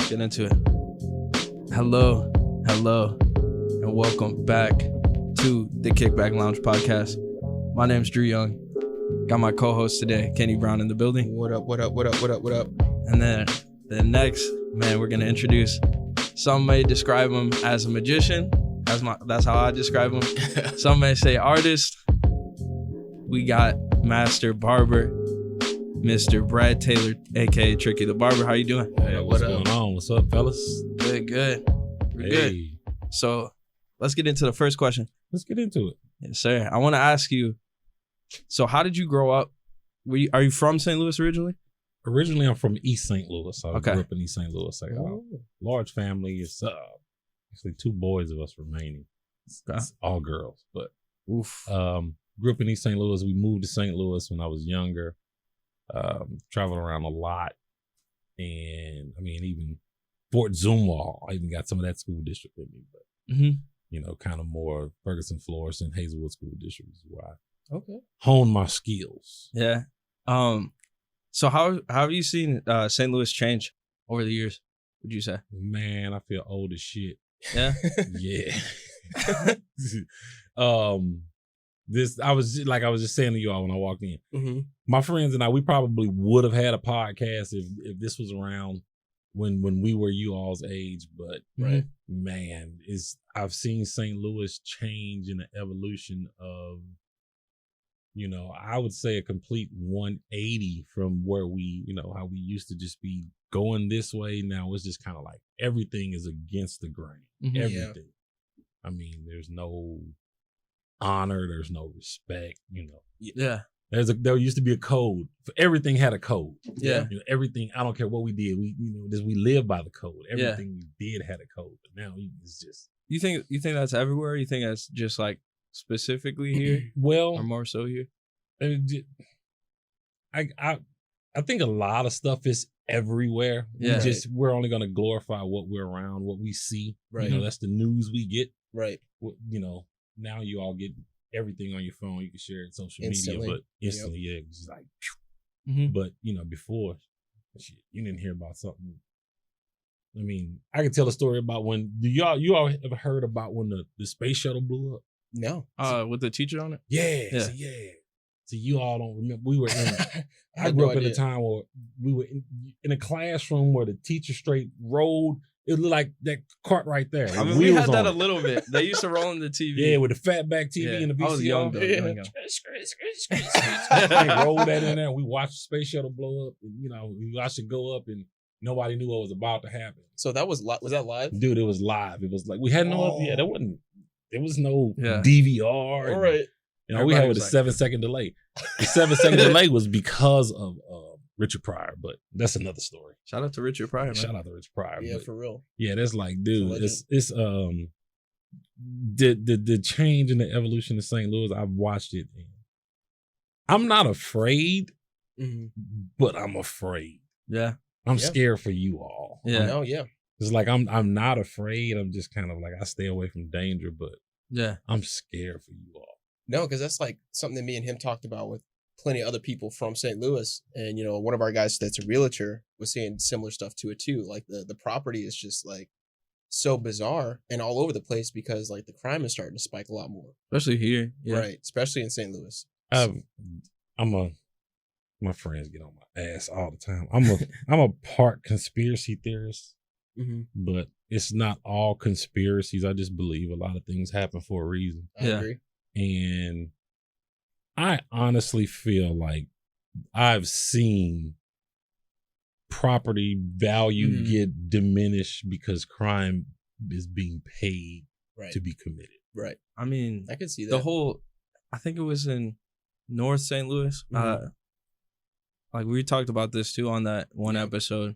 Let's get into it. Hello, and welcome back to the Kickback Lounge podcast. My name's Drew Young. Got my co-host today, Kenny Brown, in the building. What up? And then the next man we're gonna introduce, some may describe him as a magician. That's how I describe him. Some may say artist. We got Master Barber, Mr. Brad Taylor, aka Trickey The Barber. How you doing? Hey, what's going on? What's up, fellas? Good. We're good. So let's get into the first question. Let's get into it. Yes, sir. I want to ask you, so how did you grow up? Are you from St. Louis originally? Originally, I'm from East St. Louis. I grew up in East St. Louis. Like, large family. It's actually 2 boys of us remaining. It's all girls, but grew up in East St. Louis. We moved to St. Louis when I was younger. Traveled around a lot, and I mean, even Fort Zumwalt, I even got some of that school district in me, but you know, kind of more Ferguson, Florissant, Hazelwood school district is where I honed my skills. Yeah. So how have you seen St. Louis change over the years, would you say? Man, I feel old as shit. Yeah. Yeah. I was just saying to you all when I walked in. My friends and I, we probably would have had a podcast if this was around when we were you all's age. But man, I've seen St. Louis change in the evolution of, you know, I would say a complete 180 from where we, you know, how we used to just be going this way. Now it's just kind of like everything is against the grain. Everything. Yeah. I mean, there's no honor, there's no respect, you know. Yeah. There used to be a code. Everything had a code. Yeah. You know, everything, I don't care what we did, we live by the code. Everything we did had a code. But now it's just. You think that's everywhere? You think that's just like specifically here? Well, or more so here? I think a lot of stuff is everywhere. Yeah. We're only gonna glorify what we're around, what we see. Right. You know, that's the news we get. Right. You know, now you all get everything on your phone. You can share it social Instantly. media, but instantly, it's just like, But you know, before, you didn't hear about something. I mean, I can tell a story about when you all ever heard about when the space shuttle blew up? No. With the teacher on it? Yeah. So you all don't remember. We were in. I grew up in a time where we were in a classroom where the teacher straight rolled. It looked like that cart right there. I mean, we had that a little bit. They used to roll in the TV. Yeah, with the fatback TV and the VCR. I was young though. They rolled that in there. And we watched the space shuttle blow up. And, you know, we watched it go up, and nobody knew what was about to happen. So that was that live? Dude, it was live. It was like we had no. Yeah, there was no DVR. All right. You know, we had with a 7-second delay. The 7-second delay was because of Richard Pryor, but that's another story. Shout out to Richard Pryor, man. Shout out to Richard Pryor. Yeah, for real. Yeah, that's like, dude, it's the change in the evolution of St. Louis. I've watched it. I'm not afraid, but I'm afraid. Yeah. I'm scared for you all. Yeah. No, yeah. It's like I'm not afraid. I'm just kind of like I stay away from danger, but I'm scared for you all. No, because that's like something that me and him talked about with plenty of other people from St. Louis. And, you know, one of our guys that's a realtor was saying similar stuff to it too. Like the property is just like so bizarre and all over the place because like the crime is starting to spike a lot more. Especially here. Yeah. Right. Especially in St. Louis. My friends get on my ass all the time. I'm a part conspiracy theorist, but it's not all conspiracies. I just believe a lot of things happen for a reason. I agree. And I honestly feel like I've seen property value get diminished because crime is being paid to be committed. Right. I mean, I could see that. I think it was in North St. Louis. Like we talked about this too on that one episode,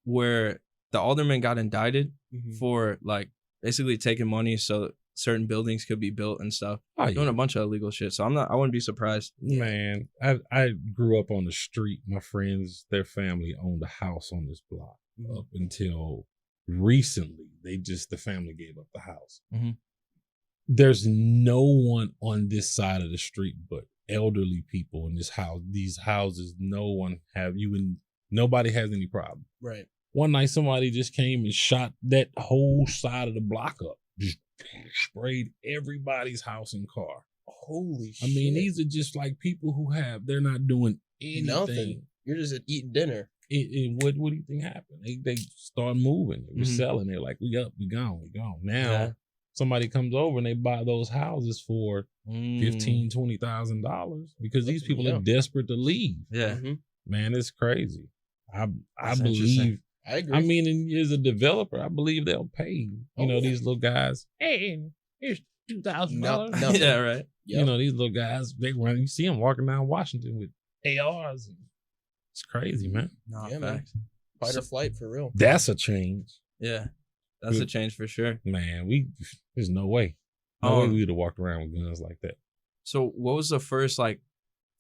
where the alderman got indicted for like basically taking money so certain buildings could be built and stuff, doing a bunch of illegal shit. So I wouldn't be surprised. Man, I grew up on the street. My friends, their family owned a house on this block up until recently. The family gave up the house. There's no one on this side of the street but elderly people in this house. These houses, nobody has any problem. Right. One night somebody just came and shot that whole side of the block up. Just sprayed everybody's house and car. Holy shit. I mean, these are just like people who they're not doing anything. Nothing. You're just eating dinner. What do you think happened? They start moving. They were selling. They're like, we up, we gone. Now somebody comes over and they buy those houses for $15,000, $20,000 because these people are desperate to leave. Yeah. Man, it's crazy. I believe. I agree. I mean, as a developer, I believe they'll pay, these little guys. Hey, here's $2,000. Yeah, right. Yep. These little guys, they run. You see them walking down Washington with ARs. It's crazy, man. No, yeah, facts. Man. Fight or flight for real. That's a change. Yeah, that's a change for sure. Man, there's no way. No way we would have walked around with guns like that. So what was the first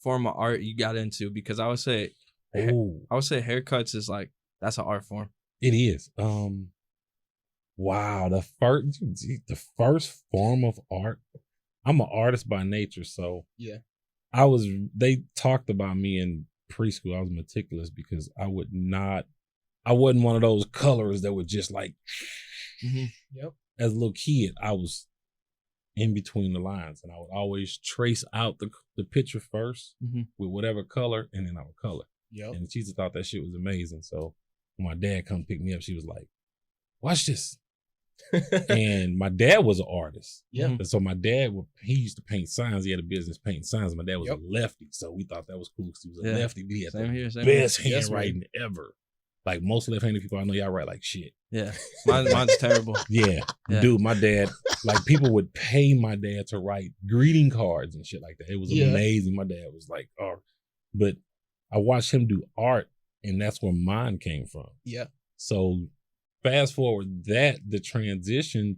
form of art you got into? Because I would say haircuts is that's an art form. It is. Wow, the first form of art. I'm an artist by nature, so yeah. They talked about me in preschool. I was meticulous because I wasn't one of those colors that would just Yep. As a little kid, I was in between the lines and I would always trace out the picture first with whatever color and then I would color. Yep. And she just thought that shit was amazing. So when my dad come pick me up, she was like, watch this. And my dad was an artist. Yeah. And so my dad he used to paint signs. He had a business painting signs. My dad was a lefty. So we thought that was cool because he was a lefty. He had the best handwriting ever. Like most left-handed people I know, y'all write like shit. Yeah. Mine's terrible. Yeah. Dude, my dad, people would pay my dad to write greeting cards and shit like that. It was amazing. My dad was like, oh, but I watched him do art and that's where mine came from. Yeah. So fast forward the transition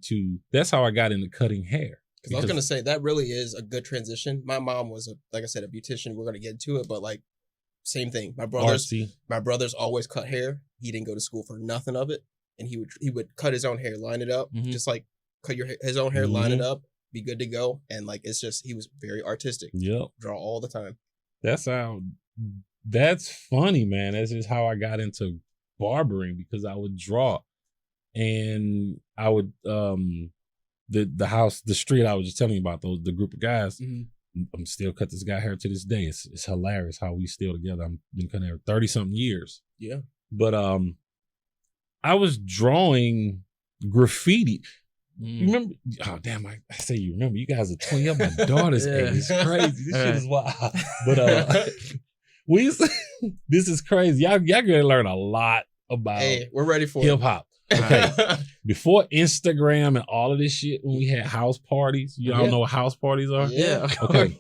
that's how I got into cutting hair. Because I was going to say, that really is a good transition. My mom was, like I said, a beautician. We're going to get into it, but same thing. My brothers always cut hair. He didn't go to school for nothing of it. And he would cut his own hair, line it up, just cut his own hair, line it up, be good to go. And it's just, he was very artistic. Yep. Draw all the time. That's funny, man. That's just how I got into barbering because I would draw. And I would the street I was just telling you about, the group of guys. I'm still cut this guy hair to this day. It's hilarious how we still together. I've been cutting hair 30-something years. Yeah. But I was drawing graffiti. You remember? Oh damn! I say you remember. You guys are 20 of my daughter's age. It's crazy. This shit is wild. But we used to, this is crazy. Y'all gonna learn a lot about. Hey, we're ready for hip hop. Okay. Before Instagram and all of this shit, when we had house parties, y'all know what house parties are? Yeah. Okay.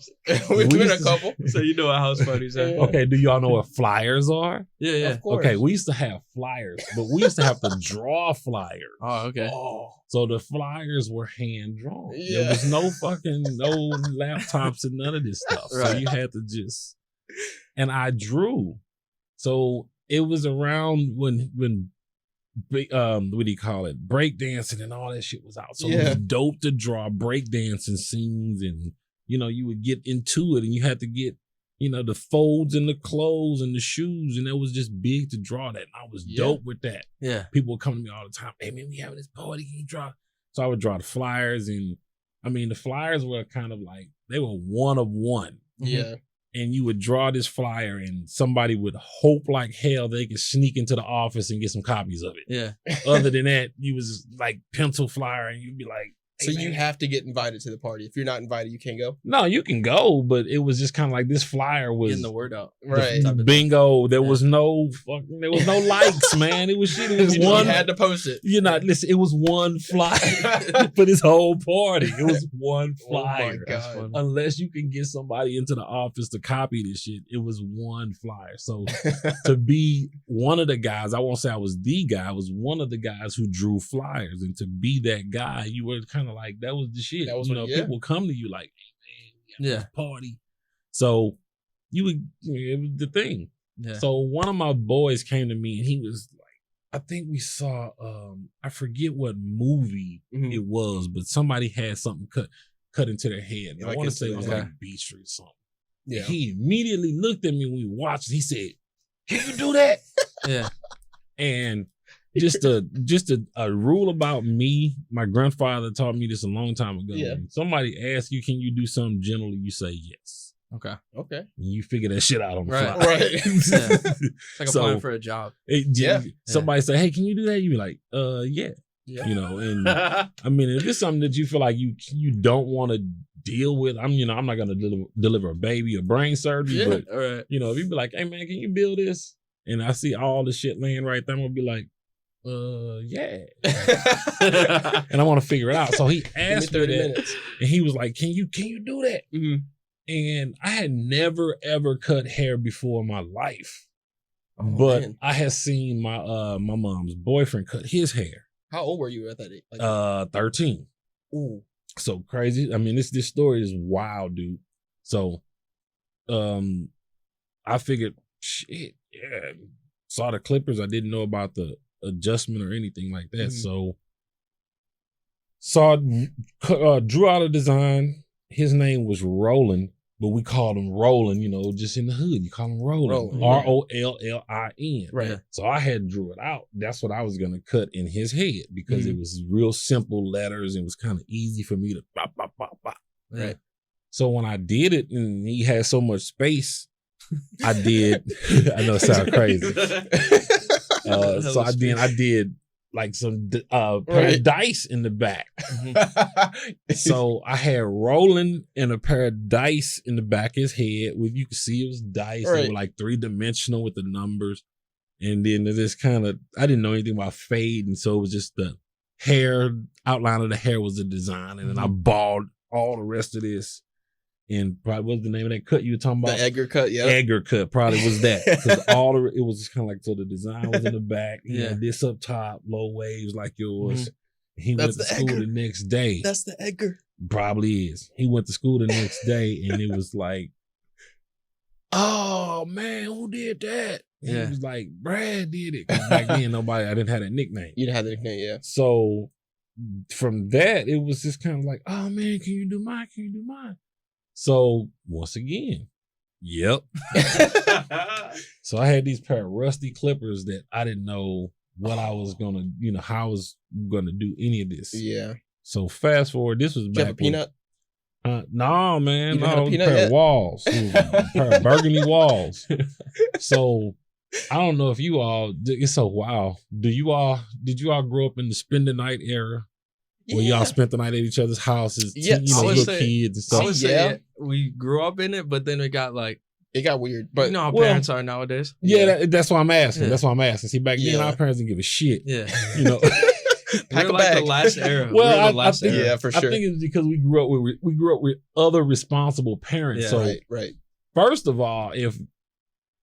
We've been a couple. So you know what house parties are. Okay. Do y'all know what flyers are? Yeah. Of course. Okay. We used to have flyers, but we used to have to draw flyers. Oh, okay. So the flyers were hand drawn. Yeah. There was no laptops and none of this stuff. Right. So you had to and I drew. So it was around when what do you call it? Breakdancing and all that shit was out. So it was dope to draw breakdancing scenes and, you would get into it and you had to get, the folds in the clothes and the shoes. And it was just big to draw that. And I was dope with that. Yeah. People would come to me all the time. Hey man, we having this party. Can you draw? So I would draw the flyers and the flyers were kind of they were one of one. Yeah. And you would draw this flyer and somebody would hope like hell they could sneak into the office and get some copies of it. Yeah. Other than that, you was pencil flyer and you'd be like, hey, so man, you have to get invited to the party. If you're not invited, you can't go? No, you can go, but it was just kind of this flyer was getting the word out. Right. Bingo. There was no likes, man. It was shit. It was one. You had to post it. Listen, it was one flyer for this whole party. It was one flyer. Oh my God. Unless you can get somebody into the office to copy this shit, it was one flyer. So to be one of the guys, I won't say I was the guy, I was one of the guys who drew flyers. And to be that guy, you were kind of that was the shit. That was people come to you like, hey man, we got this party. So it was the thing. Yeah. So one of my boys came to me and he was I think we saw I forget what movie it was, but somebody had something cut into their head. I want to say it was Beat Street or something. Yeah. And he immediately looked at me when we watched it. He said, "Can you do that?" Yeah. And just a rule about me. My grandfather taught me this a long time ago. Yeah. When somebody asks you, can you do something gently? You say yes. Okay. Okay. And you figure that shit out on the Right. fly. Right. It's like applying for a job. Somebody say, hey, can you do that? You be like, yeah. Yeah. You know, and I mean, if it's something that you feel like you don't want to deal with, I'm not gonna deliver a baby or brain surgery, but Right. you know, if you be like, hey man, can you build this? And I see all the shit laying right there, I'm gonna be like, yeah. And I want to figure it out. So he asked me 30 that, minutes. and he was like, can you do that? Mm-hmm. And I had never ever cut hair before in my life, Oh, but man. I had seen my mom's boyfriend cut his hair. How old were you at that age? Like, 13. ooh. So crazy. I mean, this story is wild, dude. So, I figured, shit, yeah. Saw the clippers. I didn't know about the adjustment or anything like that. Mhm. So, drew out a design. His name was Roland, but we called him Roland, you know, just in the hood. You call him Roland. Rollin. Right. So I had drew it out. That's what I was going to cut in his head because it was real simple letters. It was kind of easy for me to bop, bop, bop, bop. Right. So when I did it and he had so much space, I did, I know it sounds crazy. So I did like some pair of dice in the back. So I had Roland and a pair of dice in the back of his head. You could see it was dice. They were like 3-dimensional with the numbers. And then this kind of, I didn't know anything about fade. And so it was just the hair, outline of the hair was the design. And then I balled all the rest of this. And probably what's the name of that cut you were talking about? The Edgar cut, yeah. Edgar cut probably was that. Because it was just kind of like, so the design was in the back. He had this up top, low waves like yours. He went to school the next day. That's the Edgar. Probably is. He went to school the next day and it was like, oh man, who did that? And he was like, Brad did it. 'Cause back then, I didn't have that nickname. You didn't have the nickname, yeah. So from that, it was just kind of like, oh man, can you do mine? Can you do mine? So once again, yep. So I had these pair of rusty clippers that I didn't know what I was gonna, how I was gonna do any of this. Yeah. So fast forward, this was Did back. you have a peanut? No, man, You didn't have a no, peanut pair yet? of walls, a pair of burgundy walls. So I don't know if you all. It's so wild. Did you all grow up in the spend the night era? Where y'all spent the night at each other's houses, little kids and stuff. I would say we grew up in it, but then it got weird. But you know how parents are nowadays. Yeah, that's why I'm asking. Yeah. That's why I'm asking. See, back then our parents didn't give a shit. Yeah, Pack we're a like bag. the last era. Well, I think, yeah, for sure. I think it's because we grew up with other responsible parents. Yeah. So right. First of all, if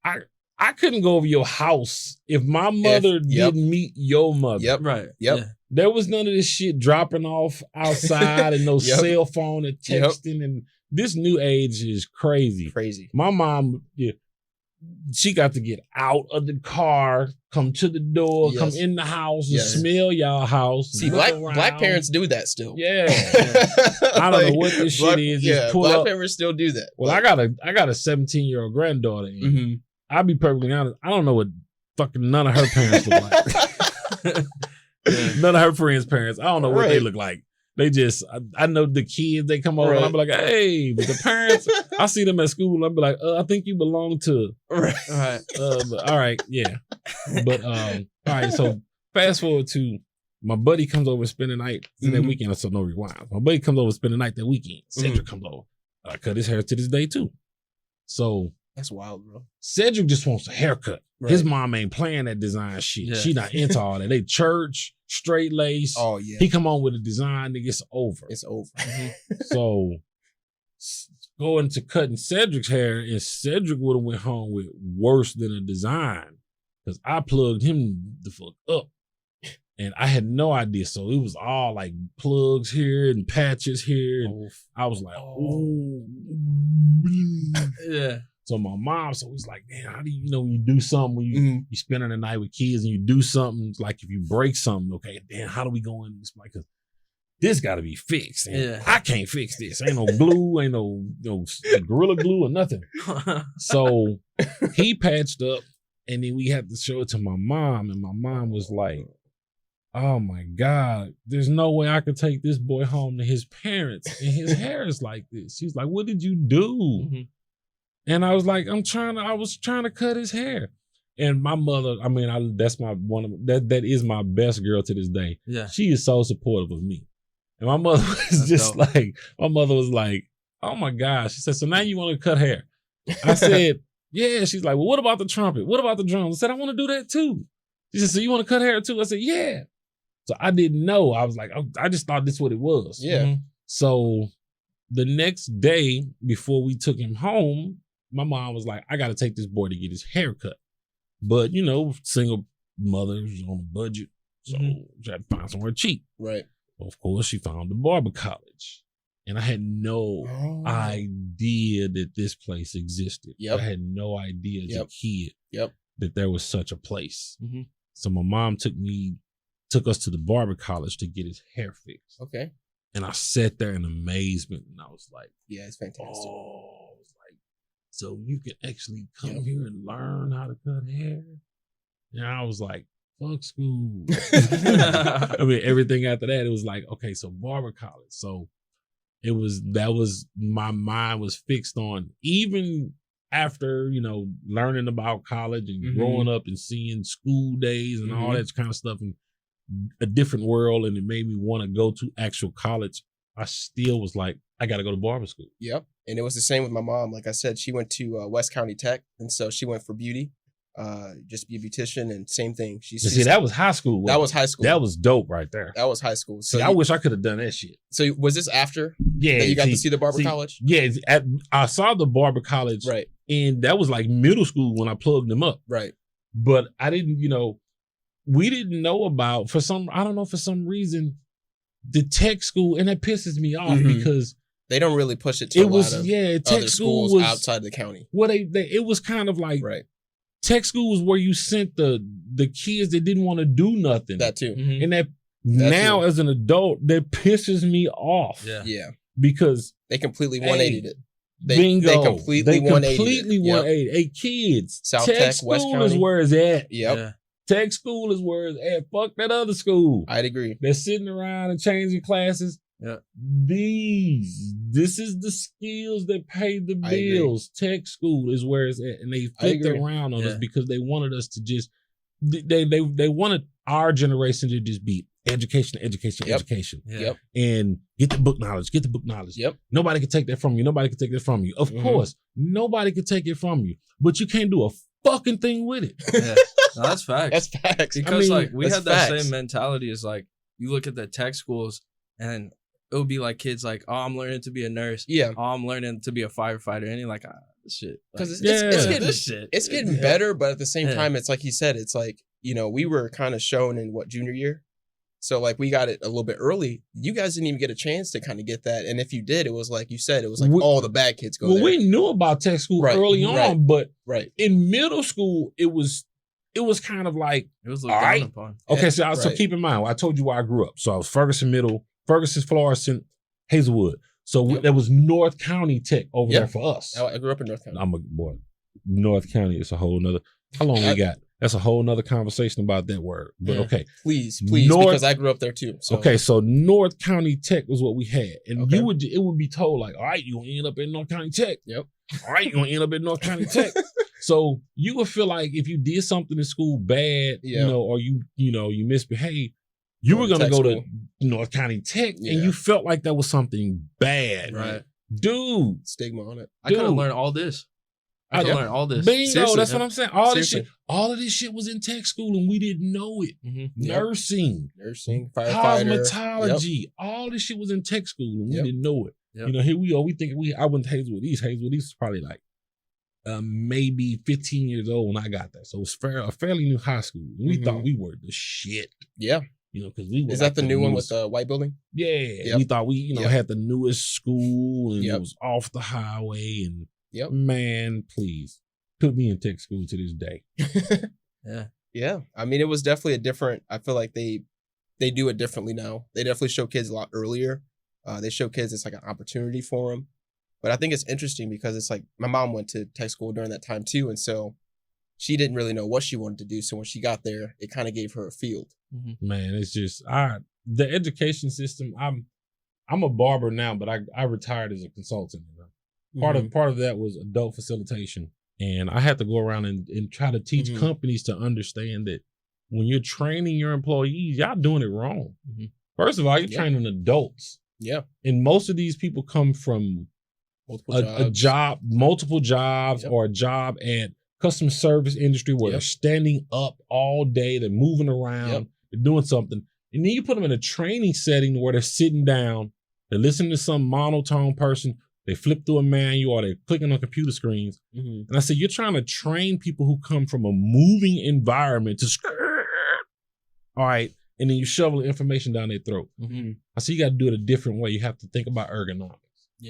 I couldn't go over your house if my mother didn't meet your mother. Yep. Right. Yep. Yeah. There was none of this shit dropping off outside and no cell phone and texting. And this new age is crazy. Crazy. My mom, she got to get out of the car, come to the door, come in the house and smell y'all house. See, black parents do that still. Yeah. I don't know what this shit is. Yeah, black parents still do that. Well, I got a 17-year-old granddaughter. And I'll be perfectly honest. I don't know what fucking none of her parents look like. None of her friends' parents. I don't know what they look like. They just, I know the kids, they come over and I'll be like, hey, but the parents, I see them at school. I'll be like, I think you belong to. Right. But, all right, yeah. But, all right, so fast forward to my buddy comes over and spend the night that weekend. So no rewind. My buddy comes over and spend the night that weekend. Cedric comes over. I cut his hair to this day too. So. That's wild, bro. Cedric just wants a haircut. Right. His mom ain't playing that design shit. Yeah. She not into all that. They church, straight lace. Oh, yeah. He come on with a design, nigga, it's over. It's over. So, going to cutting Cedric's hair, and Cedric would have went home with worse than a design. Because I plugged him the fuck up. And I had no idea. So, it was all like plugs here and patches here. And I was like, oh. Yeah. So my mom, so it's like, man, how do you know when you do something, when you spending the night with kids and you do something, it's like if you break something, okay, damn, how do we go in this? Like, this got to be fixed. And I can't fix this. Ain't no glue, ain't no Gorilla Glue or nothing. So he patched up and then we had to show it to my mom and my mom was like, oh my God, there's no way I could take this boy home to his parents and his hair is like this. She's like, what did you do? Mm-hmm. And I was like, I was trying to cut his hair. And my mother, I mean, that is my best girl to this day. Yeah. She is so supportive of me. And my mother was my mother was like, oh my gosh. She said, so now you want to cut hair? I said, yeah. She's like, well, what about the trumpet? What about the drums? I said, I want to do that too. She said, so you want to cut hair too? I said, yeah. So I didn't know. I was like, I just thought this is what it was. Yeah. Mm-hmm. So the next day before we took him home, my mom was like, I got to take this boy to get his hair cut. But, you know, single mothers on a budget. So she had to find somewhere cheap. Right. Of course, she found the barber college. And I had no idea that this place existed. Yep. I had no idea as a kid that there was such a place. Mm-hmm. So my mom took us to the barber college to get his hair fixed. Okay. And I sat there in amazement and I was like, yeah, it's fantastic. Oh, I was like, so you can actually come here and learn how to cut hair? And I was like, fuck school. I mean, everything after that, it was like, okay, so barber college. So my mind was fixed on, even after, you know, learning about college and growing up and seeing school days and all that kind of stuff and a different world, and it made me want to go to actual college. I still was like, I got to go to barber school. Yep. And it was the same with my mom. Like I said, she went to West County Tech. And so she went for beauty, just be a beautician, and same thing. See, that was high school. That was high school. That was dope right there. That was high school. So see, I wish I could have done that shit. So was this after that you got to see the barber college? Yeah. I saw the barber college. Right. And that was like middle school when I plugged them up. Right. But I didn't, you know, we didn't know about, for some reason, the tech school, and that pisses me off because they don't really push it to tech other schools was outside the county. Well, it was kind of like tech school was where you sent the kids that didn't want to do nothing. That too. And that now as an adult, that pisses me off. Yeah. Because they completely 180'd it. Bingo. They completely 180'd it. Hey, kids. South Tech Tech, West school County is where it's at. Yep. Yeah. Tech school is where it's at. Fuck that other school. I'd agree. They're sitting around and changing classes. Yeah. This is the skills that pay the bills. Tech school is where it's at. And they flipped around on us because they wanted us to just, they wanted our generation to just be education. Yep. And get the book knowledge. Yep. Nobody can take that from you. Of course, nobody can take it from you, but you can't do a fucking thing with it. Yeah. No, that's facts. That's facts. Because like we had that same mentality as like you look at the tech schools and it would be like kids like, oh, I'm learning to be a nurse. Yeah. Oh, I'm learning to be a firefighter. And you're like, this shit. Because Like, it's getting better, but at the same time, it's like he said, it's like, you know, we were kind of shown in junior year. So like we got it a little bit early. You guys didn't even get a chance to kind of get that. And if you did, it was like you said, it was like all the bad kids go there. We knew about tech school early on, but in middle school, it was kind of like, it was looked down upon. Okay, so keep in mind, I told you where I grew up. So I was Ferguson Middle, Ferguson, Florissant, Hazelwood. So there was North County Tech over there for us. I grew up in North County. I'm a boy. North County is a whole nother. How long we got? That's a whole nother conversation about that word. But okay. Please, because I grew up there too. So. Okay, so North County Tech was what we had. And it would be told like, all right, you're going to end up in North County Tech. Yep. All right, you're going to end up in North County Tech. So you would feel like if you did something in school bad, you know, or you misbehaved, you were going to go to North County Tech and you felt like that was something bad. Right. Dude. Stigma on it. I could have learned all this. I could learn all this. Bingo, seriously, that's what I'm saying. All of this shit was in tech school and we didn't know it. Nursing, firefighter, cosmetology, all this shit was in tech school and we didn't know it. You know, here we are. We think I went to Hazelwood East. Hazelwood East was probably like maybe 15 years old when I got there. So it was a fairly new high school. And we thought we were the shit. Yeah. You know, because we were. Is that the new one with the white building? Yeah. We thought we, had the newest school and it was off the highway and man, please put me in tech school to this day. Yeah. I mean, it was definitely a different. I feel like they do it differently now. They definitely show kids a lot earlier. They show kids it's like an opportunity for them. But I think it's interesting because it's like my mom went to tech school during that time too, and so she didn't really know what she wanted to do. So when she got there, it kind of gave her a field. Man, it's just the education system. I'm a barber now, but I retired as a consultant. Part of that was adult facilitation, and I had to go around and try to teach companies to understand that when you're training your employees, y'all doing it wrong. First of all, you're training adults. Yeah, and most of these people come from multiple jobs, or a job at customer service industry where they're standing up all day, they're moving around, they're doing something. And then you put them in a training setting where they're sitting down, they're listening to some monotone person, they flip through a manual, or they're clicking on computer screens. And I said, you're trying to train people who come from a moving environment to all right, and then you shovel the information down their throat. I said, you got to do it a different way. You have to think about ergonomics.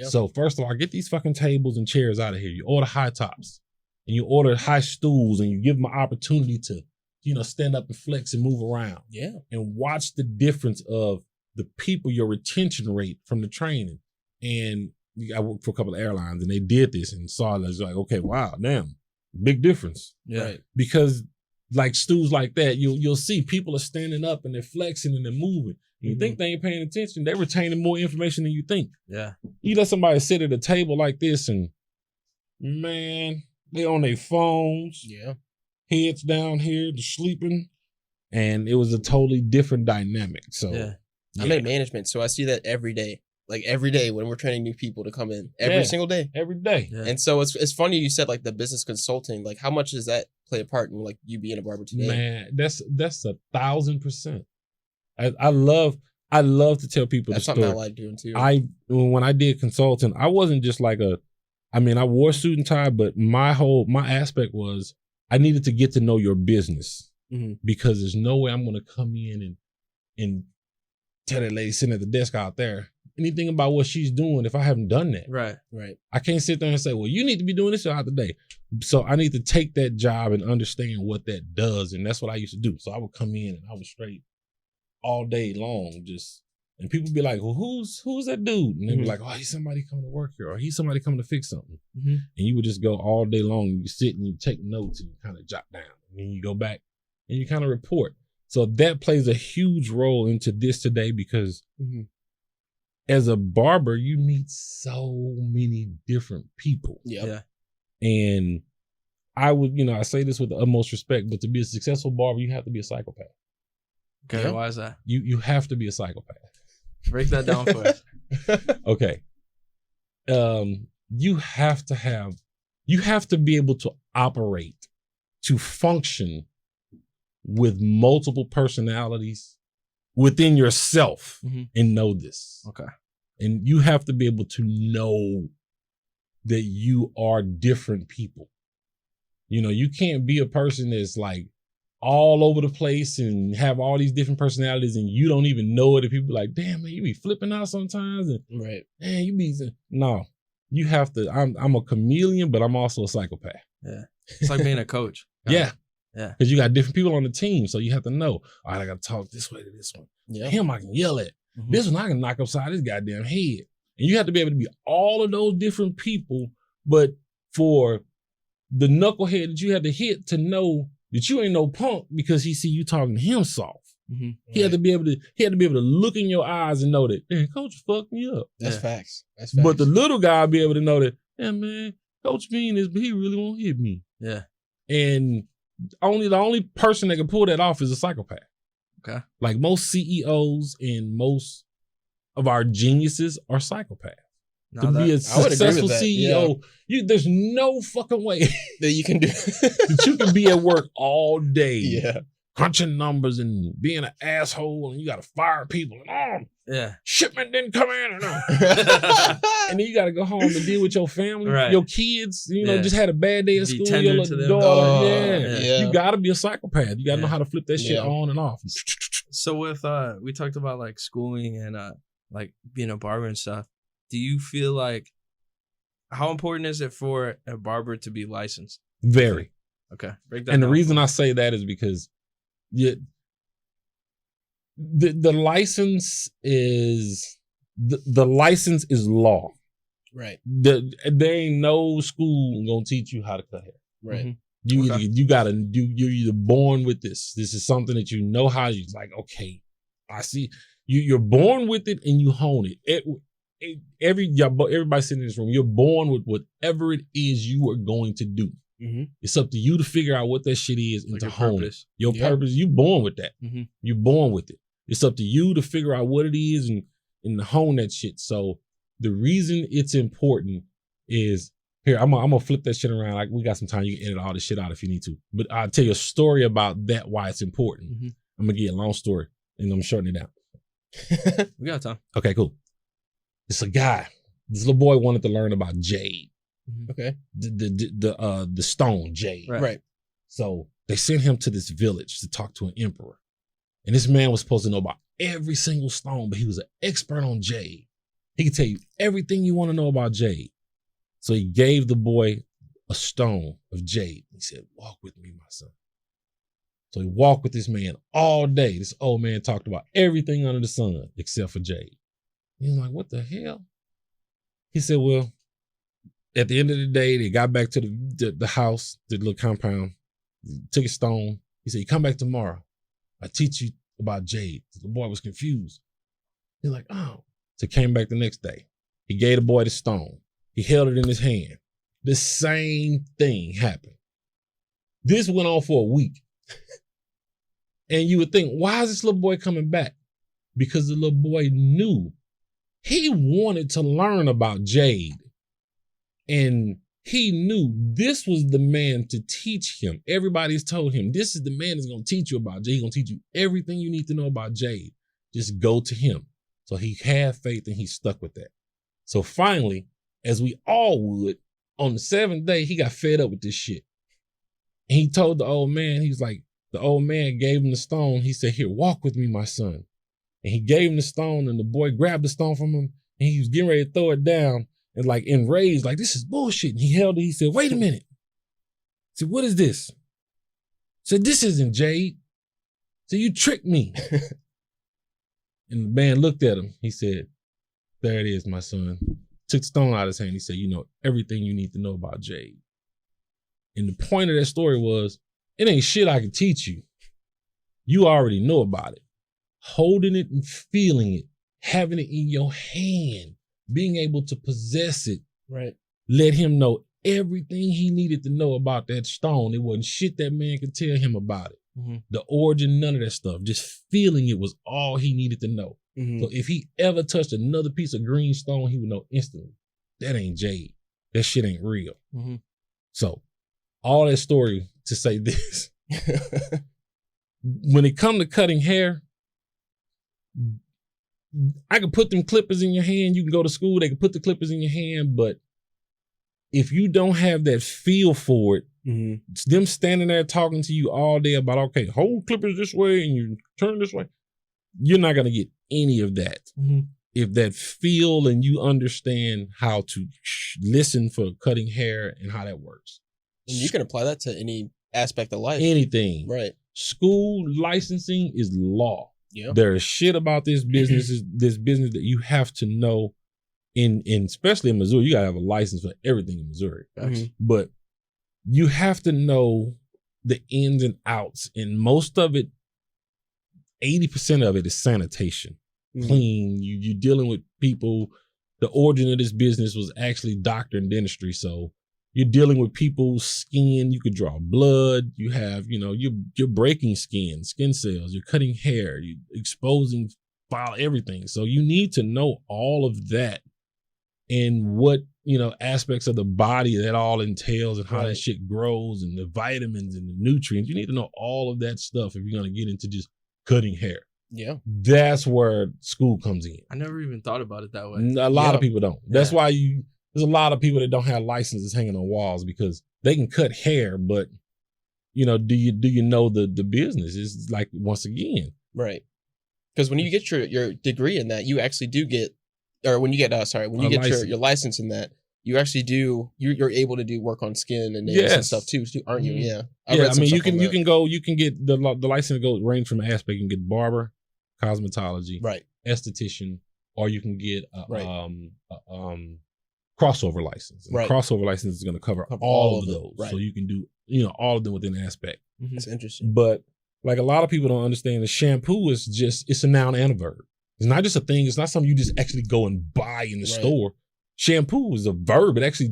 So first of all, get these fucking tables and chairs out of here. You order high tops and you order high stools, and you give them an opportunity to, stand up and flex and move around. And watch the difference of the people, your retention rate from the training. And I worked for a couple of airlines, and they did this and saw it. It's like, okay, wow, damn, big difference. Right. Because like stools like that, you'll see people are standing up and they're flexing and they're moving. You think they ain't paying attention, they're retaining more information than you think. Yeah. You let somebody sit at a table like this and, man, they on their phones. Heads down here, they're sleeping. And it was a totally different dynamic. So I'm in management, so I see that every day. Like every day when we're training new people to come in. Every single day. Every day. And so it's funny you said like the business consulting. Like how much does that play a part in like you being a barber today? Man, that's 1,000%. I love to tell people that's the story. Something I like doing too. When I did consulting, I wasn't just like I wore a suit and tie, but my aspect was I needed to get to know your business because there's no way I'm going to come in and tell that lady sitting at the desk out there anything about what she's doing if I haven't done that. Right. I can't sit there and say, well, you need to be doing this throughout the day. So I need to take that job and understand what that does. And that's what I used to do. So I would come in and I was straight all day long, and people be like, well, who's that dude? And they'd be like, oh, he's somebody coming to work here, or he's somebody coming to fix something. And you would just go all day long, and you sit and you take notes and you kind of jot down. And then you go back and you kind of report. So that plays a huge role into this today because as a barber, you meet so many different people. And I would, I say this with the utmost respect, but to be a successful barber, you have to be a psychopath. Okay, why is that? You have to be a psychopath. Break that down for us. Okay. You have to be able to operate, to function with multiple personalities within yourself and know this. Okay. And you have to be able to know that you are different people. You can't be a person that's like all over the place and have all these different personalities and you don't even know it. And people be like, damn, man, you be flipping out sometimes. And man, you be, no, you have to, I'm a chameleon, but I'm also a psychopath. Yeah. It's like being a coach. Yeah. Because you got different people on the team. So you have to know, all right, I got to talk this way to this one. Him I can yell at. This one I can knock upside his goddamn head. And you have to be able to be all of those different people. But for the knucklehead that you had to hit to know that you ain't no punk because he see you talking to him soft. He had to be able to look in your eyes and know that, man, Coach fucked me up. That's facts. But the little guy be able to know that, yeah, man, Coach mean this, but he really won't hit me. Yeah. And the only person that can pull that off is a psychopath. Okay. Like most CEOs and most of our geniuses are psychopaths. To be a successful CEO, there's no fucking way that you can do that you can be at work all day, crunching numbers and being an asshole, and you got to fire people. And shipment didn't come in, and then you got to go home and deal with your family, your kids. Just had a bad day at school. Your daughter, you got to be a psychopath. You got to know how to flip that shit on and off. So with we talked about like schooling and like being a barber and stuff. Do you feel like, how important is it for a barber to be licensed? Very. Okay. Break that down. The reason I say that is because the license is the license is law. Right. There ain't no school gonna teach you how to cut hair. Right. You're either born with this. This is something that you know how. You're like, okay, I see. You're born with it and you hone it. Everybody sitting in this room, you're born with whatever it is you are going to do. Mm-hmm. It's up to you to figure out what that shit is and like to hone it. Your purpose, you born with that. Mm-hmm. You're born with it. It's up to you to figure out what it is and to hone that shit. So the reason it's important is, here, I'm gonna flip that shit around. Like, we got some time. You can edit all this shit out if you need to. But I'll tell you a story about that, why it's important. Mm-hmm. I'm gonna give you a long story and I'm shortening it down. We got time. Okay, cool. It's a guy. This little boy wanted to learn about jade. Okay. The stone jade. Right. So they sent him to this village to talk to an emperor. And this man was supposed to know about every single stone, but he was an expert on jade. He could tell you everything you want to know about jade. So he gave the boy a stone of jade. He said, walk with me, my son. So he walked with this man all day. This old man talked about everything under the sun except for jade. He was like, what the hell? He said, well, at the end of the day, they got back to the house, the little compound, took a stone. He said, you come back tomorrow. I teach you about jade. The boy was confused. He's like, oh. So he came back the next day. He gave the boy the stone. He held it in his hand. The same thing happened. This went on for a week. And you would think, why is this little boy coming back? Because the little boy knew. He wanted to learn about jade. And he knew this was the man to teach him. Everybody's told him, this is the man that's going to teach you about jade. He's going to teach you everything you need to know about jade. Just go to him. So he had faith and he stuck with that. So finally, as we all would, on the 7th day, he got fed up with this shit. And he told the old man, he was like, the old man gave him the stone. He said, here, walk with me, my son. And he gave him the stone and the boy grabbed the stone from him and he was getting ready to throw it down and like enraged, like, this is bullshit. And he held it. He said, wait a minute. He said, what is this? He said, this isn't jade. So you tricked me. And the man looked at him. He said, there it is, my son. Took the stone out of his hand. He said, you know everything you need to know about jade. And the point of that story was, it ain't shit I can teach you. You already know about it. Holding it and feeling it, having it in your hand, being able to possess it. Right. Let him know everything he needed to know about that stone. It wasn't shit that man could tell him about it. Mm-hmm. The origin, none of that stuff. Just feeling it was all he needed to know. Mm-hmm. So if he ever touched another piece of green stone, he would know instantly, that ain't jade. That shit ain't real. Mm-hmm. So all that story to say this, when it come to cutting hair, I can put them clippers in your hand. You can go to school, they can put the clippers in your hand, but if you don't have that feel for it, mm-hmm. It's them standing there talking to you all day about, okay, hold clippers this way and you turn this way, you're not going to get any of that. Mm-hmm. If that feel and you understand how to listen for cutting hair and how that works. And you can apply that to any aspect of life. Anything. Right. School licensing is law. Yep. There is shit about this business, that you have to know in especially in Missouri. You gotta have a license for everything in Missouri. Mm-hmm. But you have to know the ins and outs. And most of it, 80% of it is sanitation. Mm-hmm. Clean. You're dealing with people. The origin of this business was actually doctor and dentistry. So you're dealing with people's skin. You could draw blood. You have, you're breaking skin cells. You're cutting hair. You're exposing everything. So you need to know all of that and what, aspects of the body that all entails and how that shit grows and the vitamins and the nutrients. You need to know all of that stuff if you're going to get into just cutting hair. Yeah. That's where school comes in. I never even thought about it that way. A lot of people don't. That's why there's a lot of people that don't have licenses hanging on walls because they can cut hair, but do you know the business? It's like, once again. Right. Because when you get your degree in that, you actually do get, or when you get your license in that, you actually you're able to do work on skin and nails and stuff too, aren't you? Yeah. I mean, you can get the license range from an aspect. You can get barber, cosmetology, right, esthetician, or you can get crossover license. And Right. the crossover license is going to cover Cover all of those. Right. So you can do, all of them within an aspect. That's interesting. But like a lot of people don't understand, the shampoo is it's a noun and a verb. It's not just a thing. It's not something you just actually go and buy in the store. Shampoo is a verb. It actually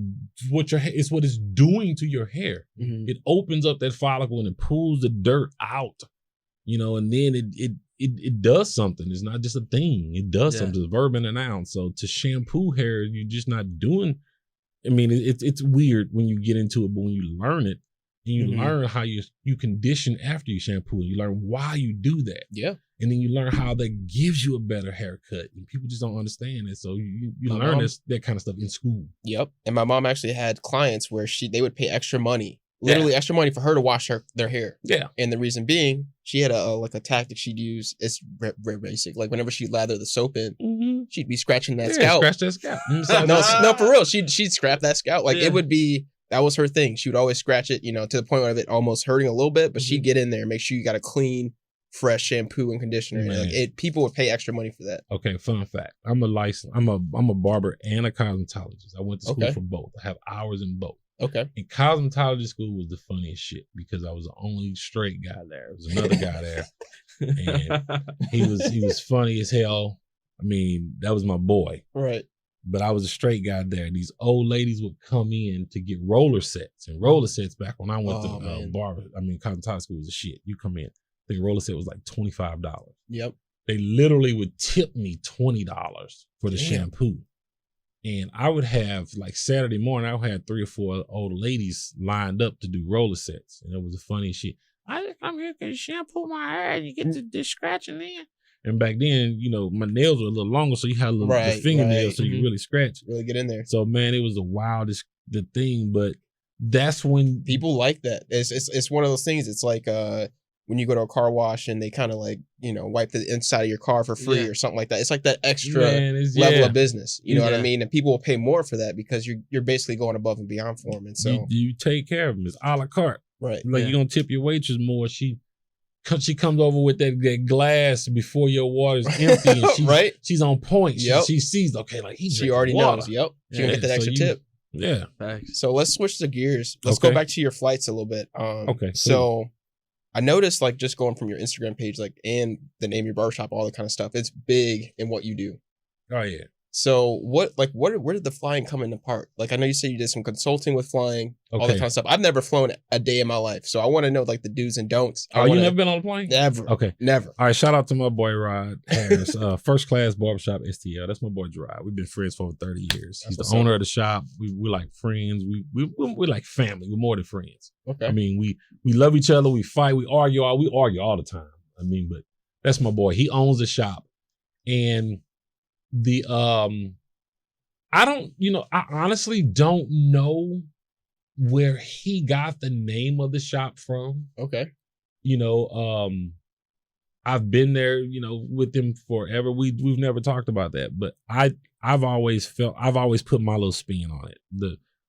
it's what it's doing to your hair. It opens up that follicle and it pulls the dirt out, and then it does something. It's not just a thing. It does something. It's a verb and a noun. So to shampoo hair, you're just not doing. I mean, it's weird when you get into it, but when you learn it and you learn how you condition after you shampoo, and you learn why you do that. Yeah. And then you learn how that gives you a better haircut. And people just don't understand it. So you learn that kind of stuff in school. Yep. And my mom actually had clients where they would pay extra money, literally extra money for her to wash their hair. Yeah. And the reason being, she had a tactic she'd use. It's very basic. Like whenever she'd lather the soap in, she'd be scratching that scalp. Scratch that scalp. No, for real. She'd scrap that scalp. Like it would be, that was her thing. She would always scratch it, to the point of it almost hurting a little bit, but she'd get in there and make sure you got a clean, fresh shampoo and conditioner. Like people would pay extra money for that. Okay, fun fact. I'm a barber and a cosmetologist. I went to school for both. I have hours in both. Okay. And cosmetology school was the funniest shit because I was the only straight guy there. There was another guy there. And he was funny as hell. I mean, that was my boy. Right. But I was a straight guy there. These old ladies would come in to get roller sets. And roller sets back when I went to cosmetology school was the shit. You come in. I think a roller set was like $25. Yep. They literally would tip me $20 for the shampoo. And I would have, like Saturday morning, I would have 3 or 4 old ladies lined up to do roller sets. And it was the funniest shit. I just come here to shampoo my hair and you get to this scratching in. And back then, my nails were a little longer, so you had the fingernails, so you could really scratch. Really get in there. So, man, it was the wildest thing. But that's when... People like that. It's one of those things. It's like... when you go to a car wash and they kind of like, wipe the inside of your car for free or something like that. It's like that extra level of business. You know what I mean? And people will pay more for that because you're basically going above and beyond for them. And so you take care of them. It's a la carte. Right. Like you're going to tip your waitress more. She comes over with that glass before your water's empty. And she's on point. She sees, okay, like she already knows. Yep. She can get that extra tip. Yeah. Thanks. So let's switch the gears. Let's go back to your flights a little bit. Okay. So I noticed, like, just going from your Instagram page, like, and the name of your barbershop, all that kind of stuff, it's big in what you do. Oh, yeah. So where did the flying come into part? Like, I know you said you did some consulting with flying, all that kind of stuff. I've never flown a day in my life. So I want to know, like, the do's and don'ts. You never been on a plane? Never. Okay. Never. All right. Shout out to my boy, Rod Harris, First Class Barbershop STL. That's my boy, Gerard. We've been friends for over 30 years. He's the owner of the shop. We're like friends. We're like family. We're more than friends. Okay. I mean, we love each other. We fight. We argue all the time. I mean, but that's my boy. He owns the shop. And I honestly don't know where he got the name of the shop from. Okay. I've been there, with him forever. We've never talked about that, but I've always put my little spin on it.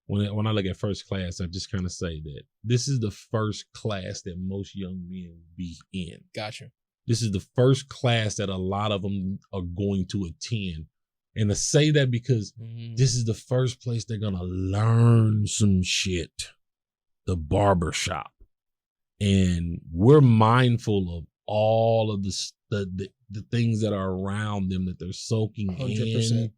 When I look at First Class, I just kind of say that this is the first class that most young men be in. Gotcha. This is the first class that a lot of them are going to attend. And to say that because this is the first place they're going to learn some shit, the barbershop. And we're mindful of all of the things that are around them that they're soaking 100%. In.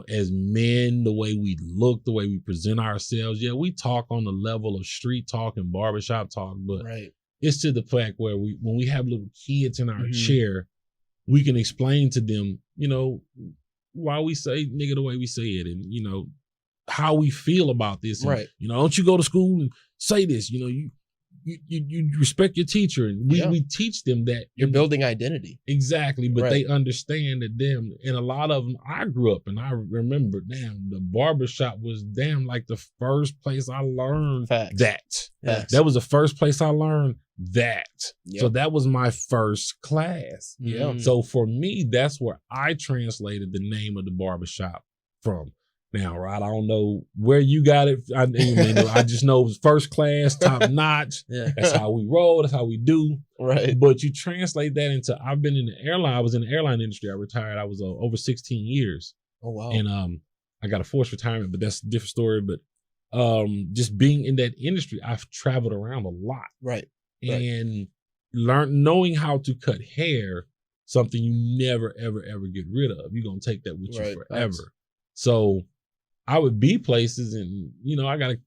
As men, the way we look, the way we present ourselves. Yeah, we talk on the level of street talk and barbershop talk, but it's to the fact where when we have little kids in our chair, we can explain to them, why we say nigga the way we say it, and how we feel about this. And, don't you go to school and say this? You respect your teacher, and we teach them that you're building identity. Exactly, but they understand that and a lot of them. I grew up and I remember, the barbershop was like the first place I learned that. That was the first place I learned that. Yep. So that was my first class. Yeah. So for me, that's where I translated the name of the barbershop from. Now, Rod, I don't know where you got it. I just know it was first class, top notch. That's how we roll. That's how we do. Right. But you translate that into, I was in the airline industry. I retired. I was over 16 years. Oh, wow. And I got a forced retirement, but that's a different story. But just being in that industry, I've traveled around a lot. Right. And knowing how to cut hair, something you never, ever, ever get rid of. You're going to take that with you forever. Nice. So I would be places and, I got to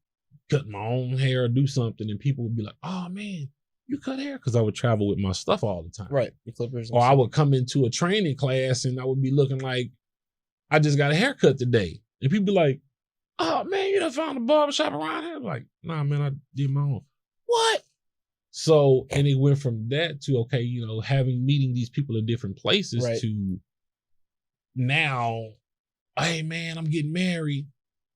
cut my own hair or do something. And people would be like, oh, man, you cut hair? Because I would travel with my stuff all the time. Right. Your clippers. Or I would come into a training class and I would be looking like I just got a haircut today. And people be like, oh, man, you done found a barbershop around here? I'm like, nah, man, I did my own. What? So, and it went from that to, okay, meeting these people in different places to now, hey, man, I'm getting married.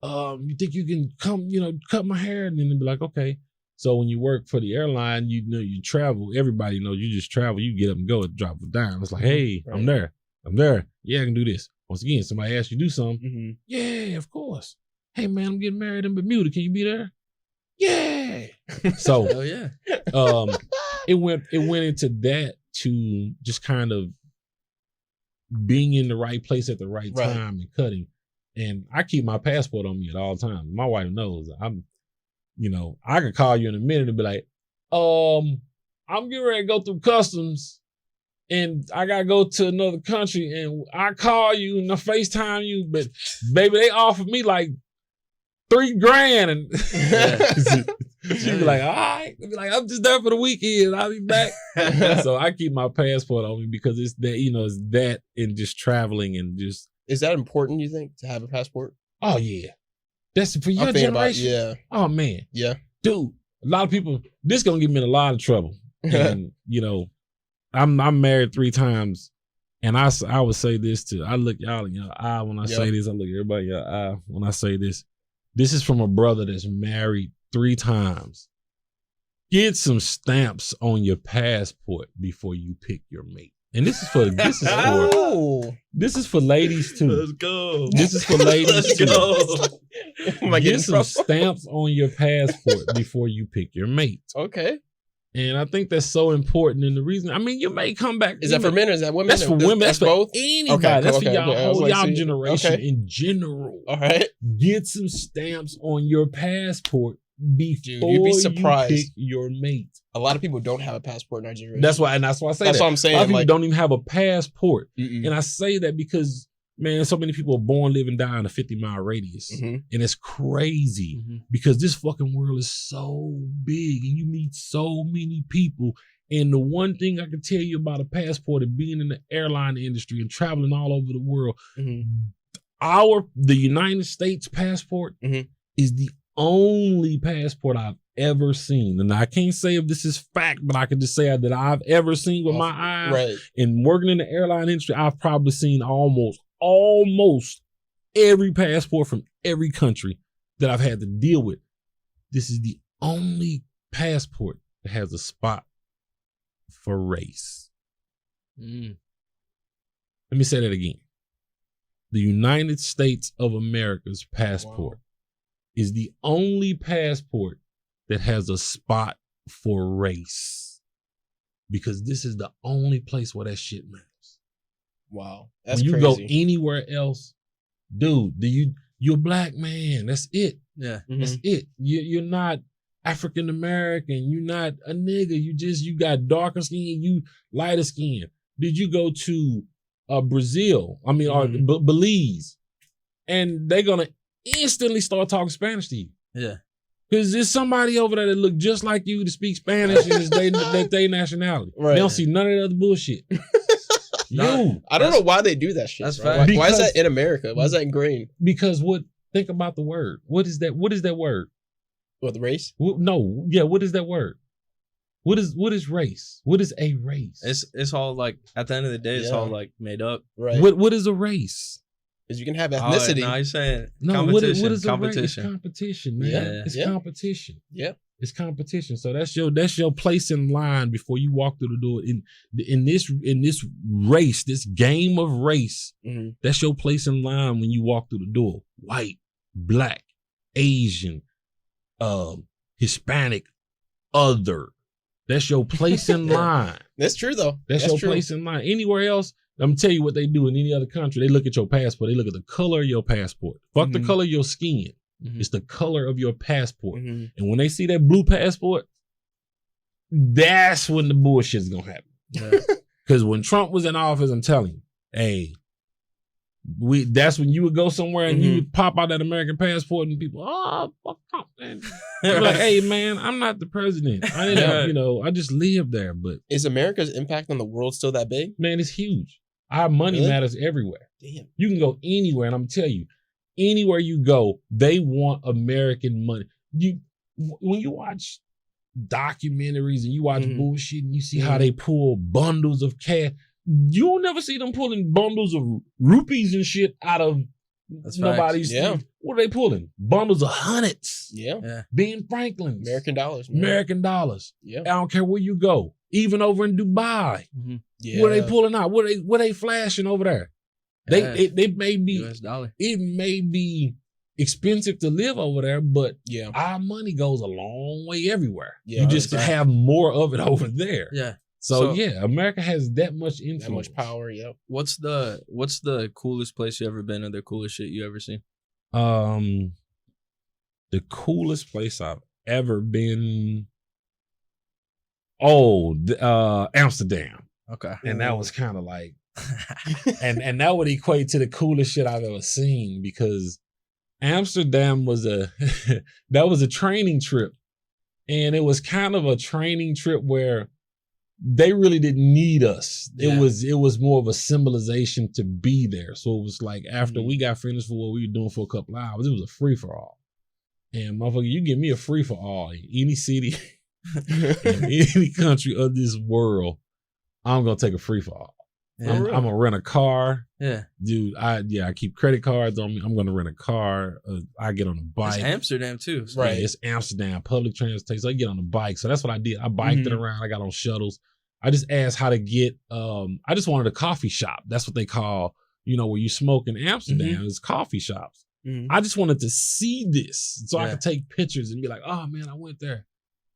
You think you can come, cut my hair? And then they'd be like, okay. So when you work for the airline, you travel. Everybody knows you just travel. You get up and go and drop a dime. It's like, hey, I'm there. Yeah, I can do this. Once again, somebody asks you to do something. Mm-hmm. Yeah, of course. Hey, man, I'm getting married in Bermuda. Can you be there? Yeah. So, hell yeah. It went into that to just kind of being in the right place at the right time and cutting. And I keep my passport on me at all times. My wife knows I could call you in a minute and be like, I'm getting ready to go through customs and I got to go to another country and I call you and I FaceTime you, but baby, they offered me like $3,000 and she'd be like, all right. I'd be like, I'm just there for the weekend. I'll be back. So I keep my passport on me because it's that, it's that and just traveling and just. Is that important, you think, to have a passport? Oh, yeah. That's for your generation. Oh, man. Yeah. Dude, a lot of people, this going to get me in a lot of trouble. And, I'm married 3 times. And I would say this I look y'all in your eye when I say this. I look everybody in your eye when I say this. This is from a brother that's married 3 times. Get some stamps on your passport before you pick your mate. And this is for ladies too. Let's go. This is for ladies too. Get some stamps on your passport before you pick your mate. Okay. And I think that's so important. And the reason, you may come back. Is that for men or is that women? That's for women. That's for both. Anybody. Okay, that's for y'all whole like, y'all generation in general. All right. Get some stamps on your passport before you'd be surprised. You pick your mate. A lot of people don't have a passport in our generation. That's why I say that's that. That's what I'm saying. A lot of people don't even have a passport. Mm-mm. And I say that because, man, so many people are born, live, and die in a 50-mile radius. Mm-hmm. And it's crazy because this fucking world is so big and you meet so many people. And the one thing I can tell you about a passport and being in the airline industry and traveling all over the world, the United States passport is the only passport I've ever seen. And I can't say if this is fact, but I can just say that I've ever seen with my eyes. Right. And working in the airline industry, I've probably seen almost every passport from every country that I've had to deal with. This is the only passport that has a spot for race. Let me say that again. The United States of America's passport is the only passport that has a spot for race. Because this is the only place where that shit matters. Wow. That's when you crazy. go anywhere else, dude, you're a black man. That's it. Yeah. That's it. You're not African American. You're not a nigga. You got darker skin. You lighter skin. Did you go to Brazil? Or Belize, and they're gonna instantly start talking Spanish to you. Yeah. Because there's somebody over there that look just like you to speak Spanish and it's their nationality. Right. They don't see none of that other bullshit. I don't know why they do that shit. That's why is that in America? Why is that ingrained? Because think about the word. What is that word? What, the race? No. Yeah, what is that word? What is race? What is a race? It's all like, at the end of the day, it's all like made up. Right. What is a race? Because you can have ethnicity. No, you're saying competition. What is competition? It's competition, man. Yeah. It's competition. Yeah. It's competition. So that's your place in line before you walk through the door. In this race, this game of race, that's your place in line when you walk through the door. White, black, Asian, Hispanic, other. That's your place in line. That's true though. That's your place in line. Anywhere else, I'm tell you what they do in any other country. They look at your passport. They look at the color of your passport. Fuck the color of your skin. It's the color of your passport. And when they see that blue passport, that's when the bullshit's gonna happen. Because when Trump was in office, I'm telling you, hey, that's when you would go somewhere and you would pop out that American passport and people, oh, fuck Trump, man. You're like, hey, man, I'm not the president. I didn't, I just live there. But is America's impact on the world still that big? Man, it's huge. Our money matters everywhere. Damn. You can go anywhere, and I'm telling you, anywhere you go, they want American money. When you watch documentaries and you watch bullshit and you see how they pull bundles of cash, you'll never see them pulling bundles of rupees and shit out of nobody's. What are they pulling? Bundles of hundreds. Ben Franklin's. American dollars. Man. American dollars. Yeah. I don't care where you go. Even over in Dubai. What are they pulling out? What they flashing over there? They may be US dollar. It may be expensive to live over there, but our money goes a long way everywhere. You just have more of it over there. So America has that much influence. That much power, What's the coolest place you ever been or the coolest shit you ever seen? The coolest place I've ever been. Amsterdam. Okay. And that was kind of like and that would equate to the coolest shit I've ever seen, because Amsterdam was that was a training trip. And it was kind of a training trip where they really didn't need us. It was more of a symbolization to be there. So it was like after we got finished for what we were doing for a couple hours, it was a free for all. And motherfucker, you give me a free for all in any city, in any country of this world, I'm gonna take a free for all. I'm gonna rent a car. Dude, I keep credit cards on me. I'm gonna rent a car. I get on a bike. It's Amsterdam too. So. Right. It's Amsterdam, public transportation. So I get on a bike. So that's what I did. I biked it around. I got on shuttles. I just asked how to get, I just wanted a coffee shop. That's what they call, where you smoke in Amsterdam is coffee shops. I just wanted to see this so I could take pictures and be like, oh man, I went there.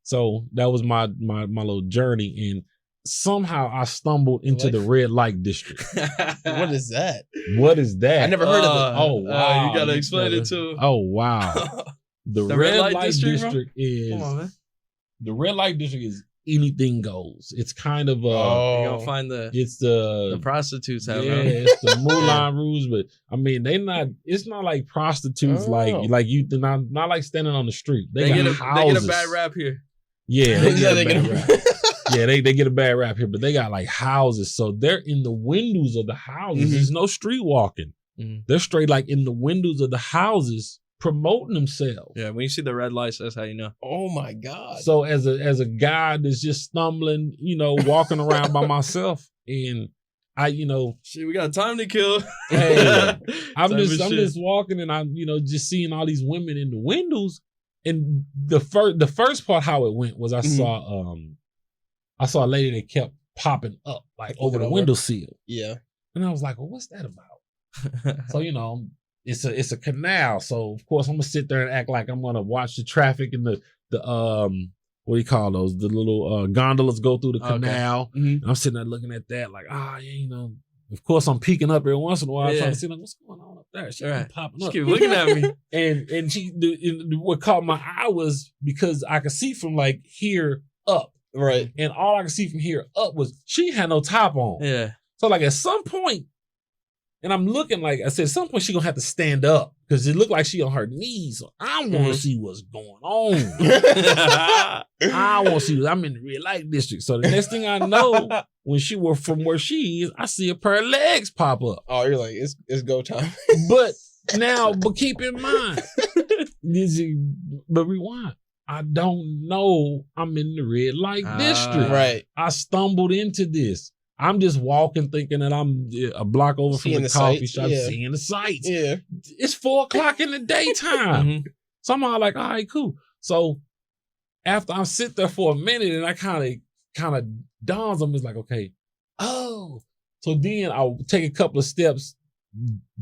So that was my little journey. And somehow I stumbled into the red light district. What is that? What is that? I never heard of it. Oh, wow. You got to explain it too. Oh, wow. The red light district is, come on, man. The red light district is anything goes. It's kind of, you're going to find it's the prostitutes have it's the Moulin Rouge, but I mean, it's not like prostitutes like you, not like standing on the street. They get a bad rap here. Yeah, they get a bad rap. Yeah, they get a bad rap here, but they got like houses. So they're in the windows of the houses. There's no street walking. They're straight like in the windows of the houses promoting themselves. Yeah, when you see the red lights, that's how you know. Oh my God. So as a guy that's just stumbling, walking around by myself, and shit, we got time to kill. Hey, I'm just walking and I'm, just seeing all these women in the windows. And the first part how it went was I saw a lady that kept popping up like over the windowsill. Yeah. And I was like, well, what's that about? So, it's a canal. So of course I'm gonna sit there and act like I'm gonna watch the traffic and the what do you call those? The little gondolas go through the canal. And I'm sitting there looking at that like, of course I'm peeking up every once in a while trying to see like what's going on up there. She keep popping up. She keep looking at me. and what caught my eye was because I could see from like here up. Right. And all I could see from here up was she had no top on. Yeah. So like at some point, and I'm looking like I said, at some point she gonna have to stand up because it looked like she on her knees. So I want to see what's going on. I want to see. I'm in the red light district. So the next thing I know, when she were from where she is, I see a pair of legs pop up. Oh, you're like it's go time. But keep in mind, but rewind. I don't know I'm in the red light district. Right. I stumbled into this. I'm just walking thinking that I'm a block over from the coffee shop, seeing the sights. Yeah. It's 4:00 in the daytime. So I'm all like, all right, cool. So after I sit there for a minute and I kind of dawns on me, it's like, okay, oh. So then I'll take a couple of steps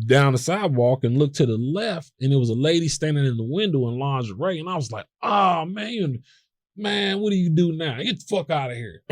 down the sidewalk and look to the left, and there was a lady standing in the window in lingerie, and I was like, oh man, what do you do now? Get the fuck out of here.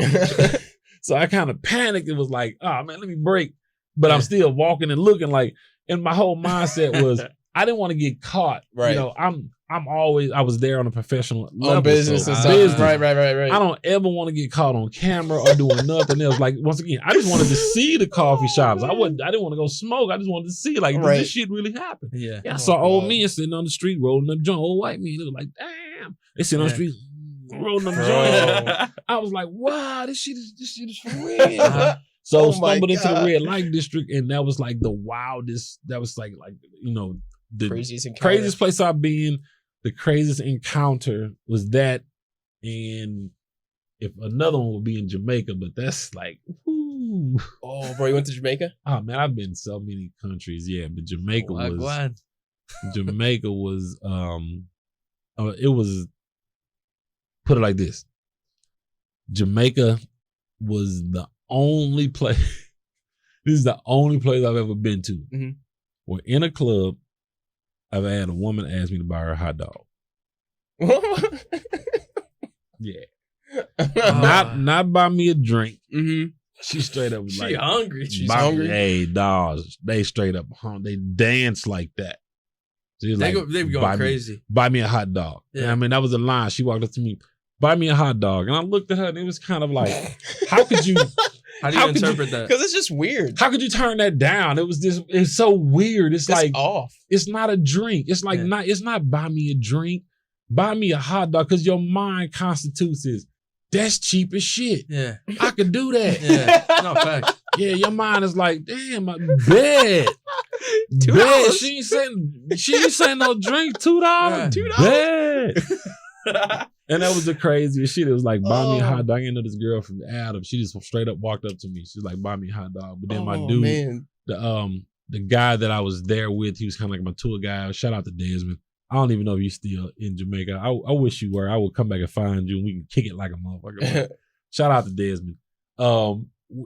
So I kind of panicked. It was like, oh man, let me break. but I'm still walking and looking like. And my whole mindset was I didn't want to get caught. Right. You know, I was there on a professional level. On business and stuff. Business. Right. I don't ever want to get caught on camera or doing nothing else. Like, once again, I just wanted to see the coffee shops. I didn't want to go smoke. I just wanted to see, like, does this shit really happen? Yeah. I saw old men sitting on the street rolling up joint, old white men. They were like, damn. They sitting on the street rolling up joint. I was like, wow, this shit is for real. So stumbled into the red light district, and that was like the wildest. That was like you know, the craziest place I've been. The craziest encounter was that, and if another one would be in Jamaica, but that's like, whoo. Oh, bro, you went to Jamaica? Oh man, I've been so many countries, yeah, but Jamaica was. It was. Put it like this. Jamaica was the only place. This is the only place I've ever been to. Mm-hmm. Where in a club, I've had a woman ask me to buy her a hot dog. Yeah. Not buy me a drink. Mm-hmm. She straight up was she like, hungry. She's hungry. Hey, dogs. They straight up they dance like that. They be going crazy. Buy me a hot dog. Yeah. And I mean, that was a line. She walked up to me, buy me a hot dog. And I looked at her and it was kind of like, how could you How do you interpret that? Because it's just weird. How could you turn that down? It's so weird. It's like off. It's not a drink. It's like it's not buy me a drink. Buy me a hot dog, because your mind constitutes is that's cheap as shit. Yeah. I could do that. Yeah. No, fact. Yeah, your mind is like, damn, bed. Bed. She ain't saying no drink, $2. Bed. And that was the craziest shit. It was like, buy me a hot dog. I know this girl from Adam. She just straight up walked up to me. She's like, buy me a hot dog. But then my dude, man. the guy that I was there with, he was kind of like my tour guy. Shout out to Desmond. I don't even know if you're still in Jamaica. I wish you were. I would come back and find you and we can kick it like a motherfucker. Shout out to Desmond.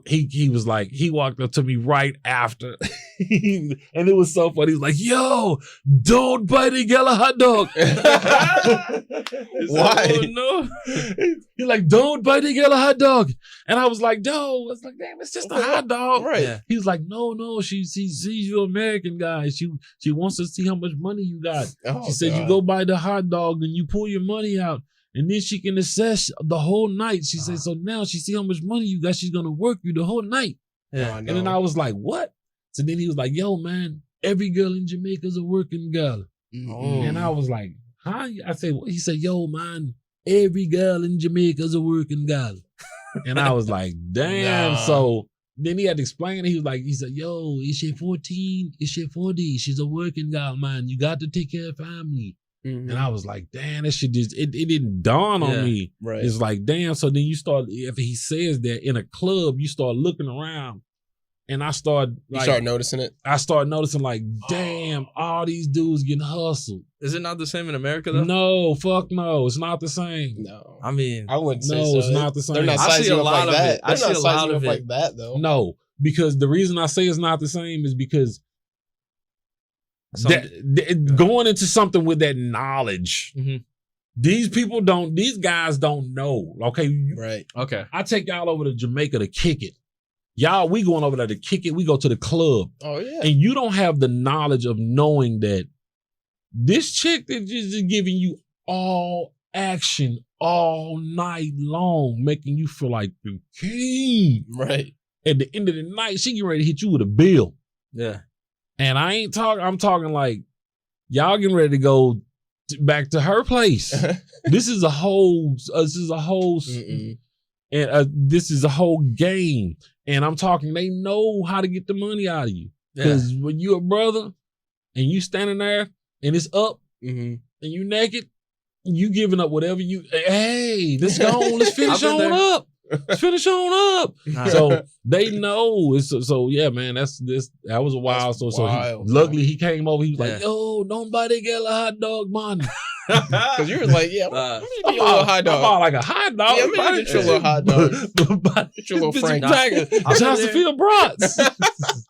He was like, he walked up to me right after. And it was so funny. He was like, yo, don't buy the girl a hot dog. Why? Oh, no. He's like, don't buy the girl a hot dog. And I was like, no. I was like, damn, it's just a hot dog. Right. Yeah. He was like, no, she sees you American guy. She wants to see how much money you got. She said, you go buy the hot dog and you pull your money out. And then she can assess the whole night. She said, so now she see how much money you got. She's going to work you the whole night. Yeah. And then I was like, what? So then he was like, yo, man, every girl in Jamaica is a working girl. Oh. And I was like, huh? I said, what? He said, yo, man, every girl in Jamaica is a working girl. And I was like, damn. Nah. So then he had to explain it. He said, yo, is she 14? Is she 40? She's a working girl, man. You got to take care of family. Mm-hmm. And I was like, damn, that shit just, it didn't dawn on me. Right. It's like, damn. So then you start, if he says that in a club, you start looking around. And I start you start noticing it? I start noticing like, damn, all these dudes getting hustled. Is it not the same in America though? No, fuck no. It's not the same. No. I mean, I wouldn't say no, so. It's not the same. They're not sizing up like that. I see a lot of it like that though. No, because the reason I say it's not the same is because going into something with that knowledge, these guys don't know. Okay. Right. Okay. I take y'all over to Jamaica to kick it. Y'all, we going over there to kick it. We go to the club. Oh, yeah. And you don't have the knowledge of knowing that this chick is just giving you all action all night long, making you feel like the king. Right. At the end of the night, she getting ready to hit you with a bill. Yeah. And I ain't talking, I'm talking like, y'all getting ready to go back to her place. This is a whole game. And I'm talking, they know how to get the money out of you. Because when you're a brother and you standing there and it's up and you naked, you giving up whatever you, hey, let's go on, let's finish on up. Let's finish on up. So they know. So yeah, man, that was a while. Luckily he came over, he was like, yo, don't buy that girl a hot dog, man. Because you were like, yeah, let me get you a little hot dog. I bought like a hot dog. Yeah, let me get you a little hot dog. Get your little Frank Tiger. Johnsonville brats.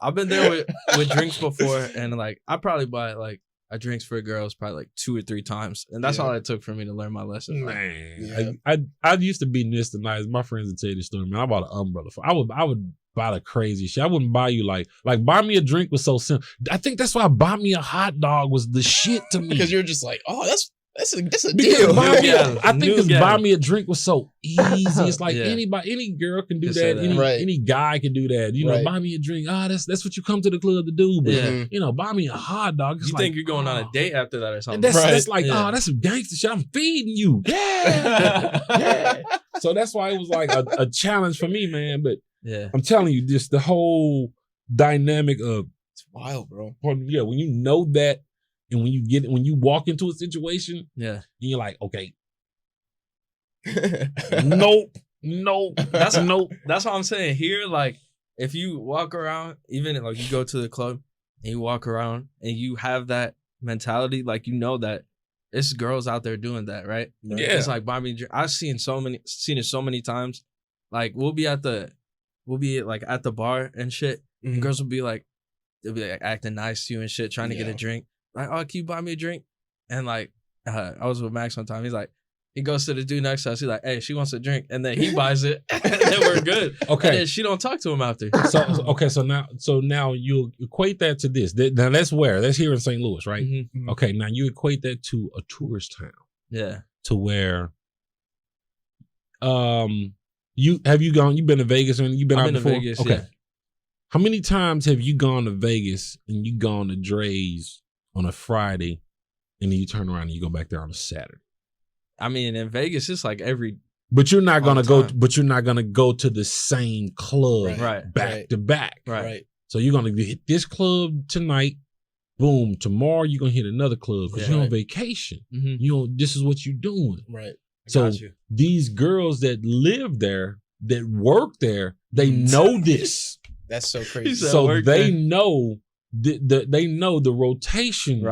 I've been there with drinks before, and like I probably buy like drinks for girls probably like 2 or 3 times, and that's all it took for me to learn my lesson. Man, I used to be Mr. Nice. My friends would tell you the story. Man, I bought an umbrella for. I would buy the crazy shit. I wouldn't buy you like buy me a drink was so simple. I think that's why buy me a hot dog was the shit to me. Because you're just like, oh, that's a deal. Buy me a drink was so easy. It's like any girl can do that. Any guy can do that. You know, buy me a drink. That's what you come to the club to do. But you know, buy me a hot dog. It's you think you're going on a date after that or something? That's like, that's some gangster shit. I'm feeding you. Yeah. So that's why it was like a challenge for me, man. But I'm telling you, just the whole dynamic of it's wild, bro. Yeah, when you know that. And when you walk into a situation, and you're like, okay, nope. That's what I'm saying here. Like, if you walk around, even like you go to the club and you walk around and you have that mentality, like you know that it's girls out there doing that, right? Yeah. It's like buy me a drink. I've seen it so many times. Like we'll be at the bar and shit, and girls will be like, they'll be like acting nice to you and shit, trying to get a drink. Like, oh, can you buy me a drink? And like, I was with Max one time. He's like, he goes to the dude next to us. He's like, hey, she wants a drink. And then he buys it. And then we're good. Okay. And then she don't talk to him after. So now you equate that to this. Now that's here in St. Louis, right? Mm-hmm. Okay. Now you equate that to a tourist town. Yeah. To where, you've been to Vegas and you've been out before? Vegas, okay. Yeah. How many times have you gone to Vegas and you gone to Dre's on a Friday, and then you turn around and you go back there on a Saturday? I mean, in Vegas, it's like every. But you're not gonna go. But you're not gonna go to the same club back to back. Right. So you're gonna hit this club tonight. Boom. Tomorrow you're gonna hit another club because you're on vacation. Mm-hmm. This is what you're doing. Right. So these girls that live there, that work there, they know this. That's so crazy. So they know. They know the rotation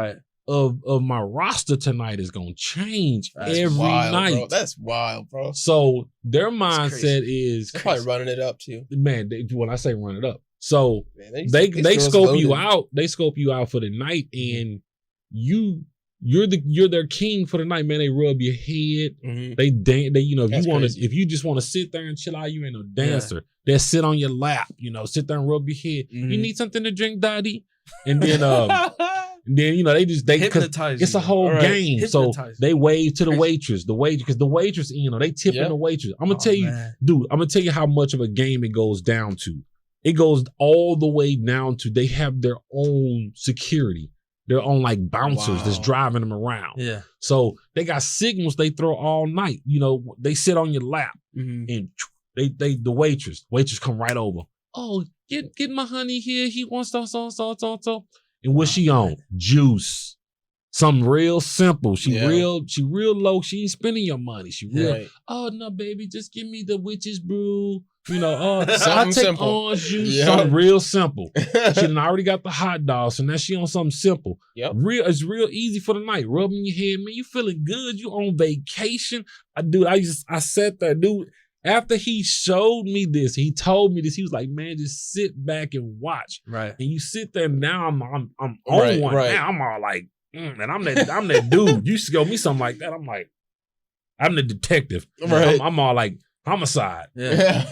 of my roster tonight is gonna change every night. Bro. That's wild, bro. So their mindset is they're probably running it up too. Man, when I say run it up, so they scope you out. They scope you out for the night, and you're their king for the night, man. They rub your head. Mm-hmm. They if you just want to sit there and chill out, you ain't no dancer. They sit on your lap, sit there and rub your head. Mm-hmm. You need something to drink, daddy? And then they hypnotize it's a whole game. Hypnotize. So they wave to the waitress, because the waitress, they tipping the waitress. I'm gonna tell you, dude, I'm gonna tell you how much of a game it goes down to. It goes all the way down to they have their own security, their own like bouncers that's driving them around. Yeah. So they got signals they throw all night. They sit on your lap and the waitress come right over. Oh, get my honey here. He wants so. And what's she on? Juice. Something real simple. She real low. She ain't spending your money. She real. Oh no, baby, just give me the witch's brew. I take simple. Orange juice. Yeah. Something real simple. She done already got the hot dog, so now she on something simple. Yep. It's real easy for the night. Rubbing your head, man. You feeling good? You on vacation? I sat there, dude. After he showed me this, he told me this. He was like, "Man, just sit back and watch." Right. And you sit there now. I'm on one. Now I'm all like, and I'm that dude. You show me something like that. I'm like, I'm the detective. Right. I'm all like homicide. Yeah.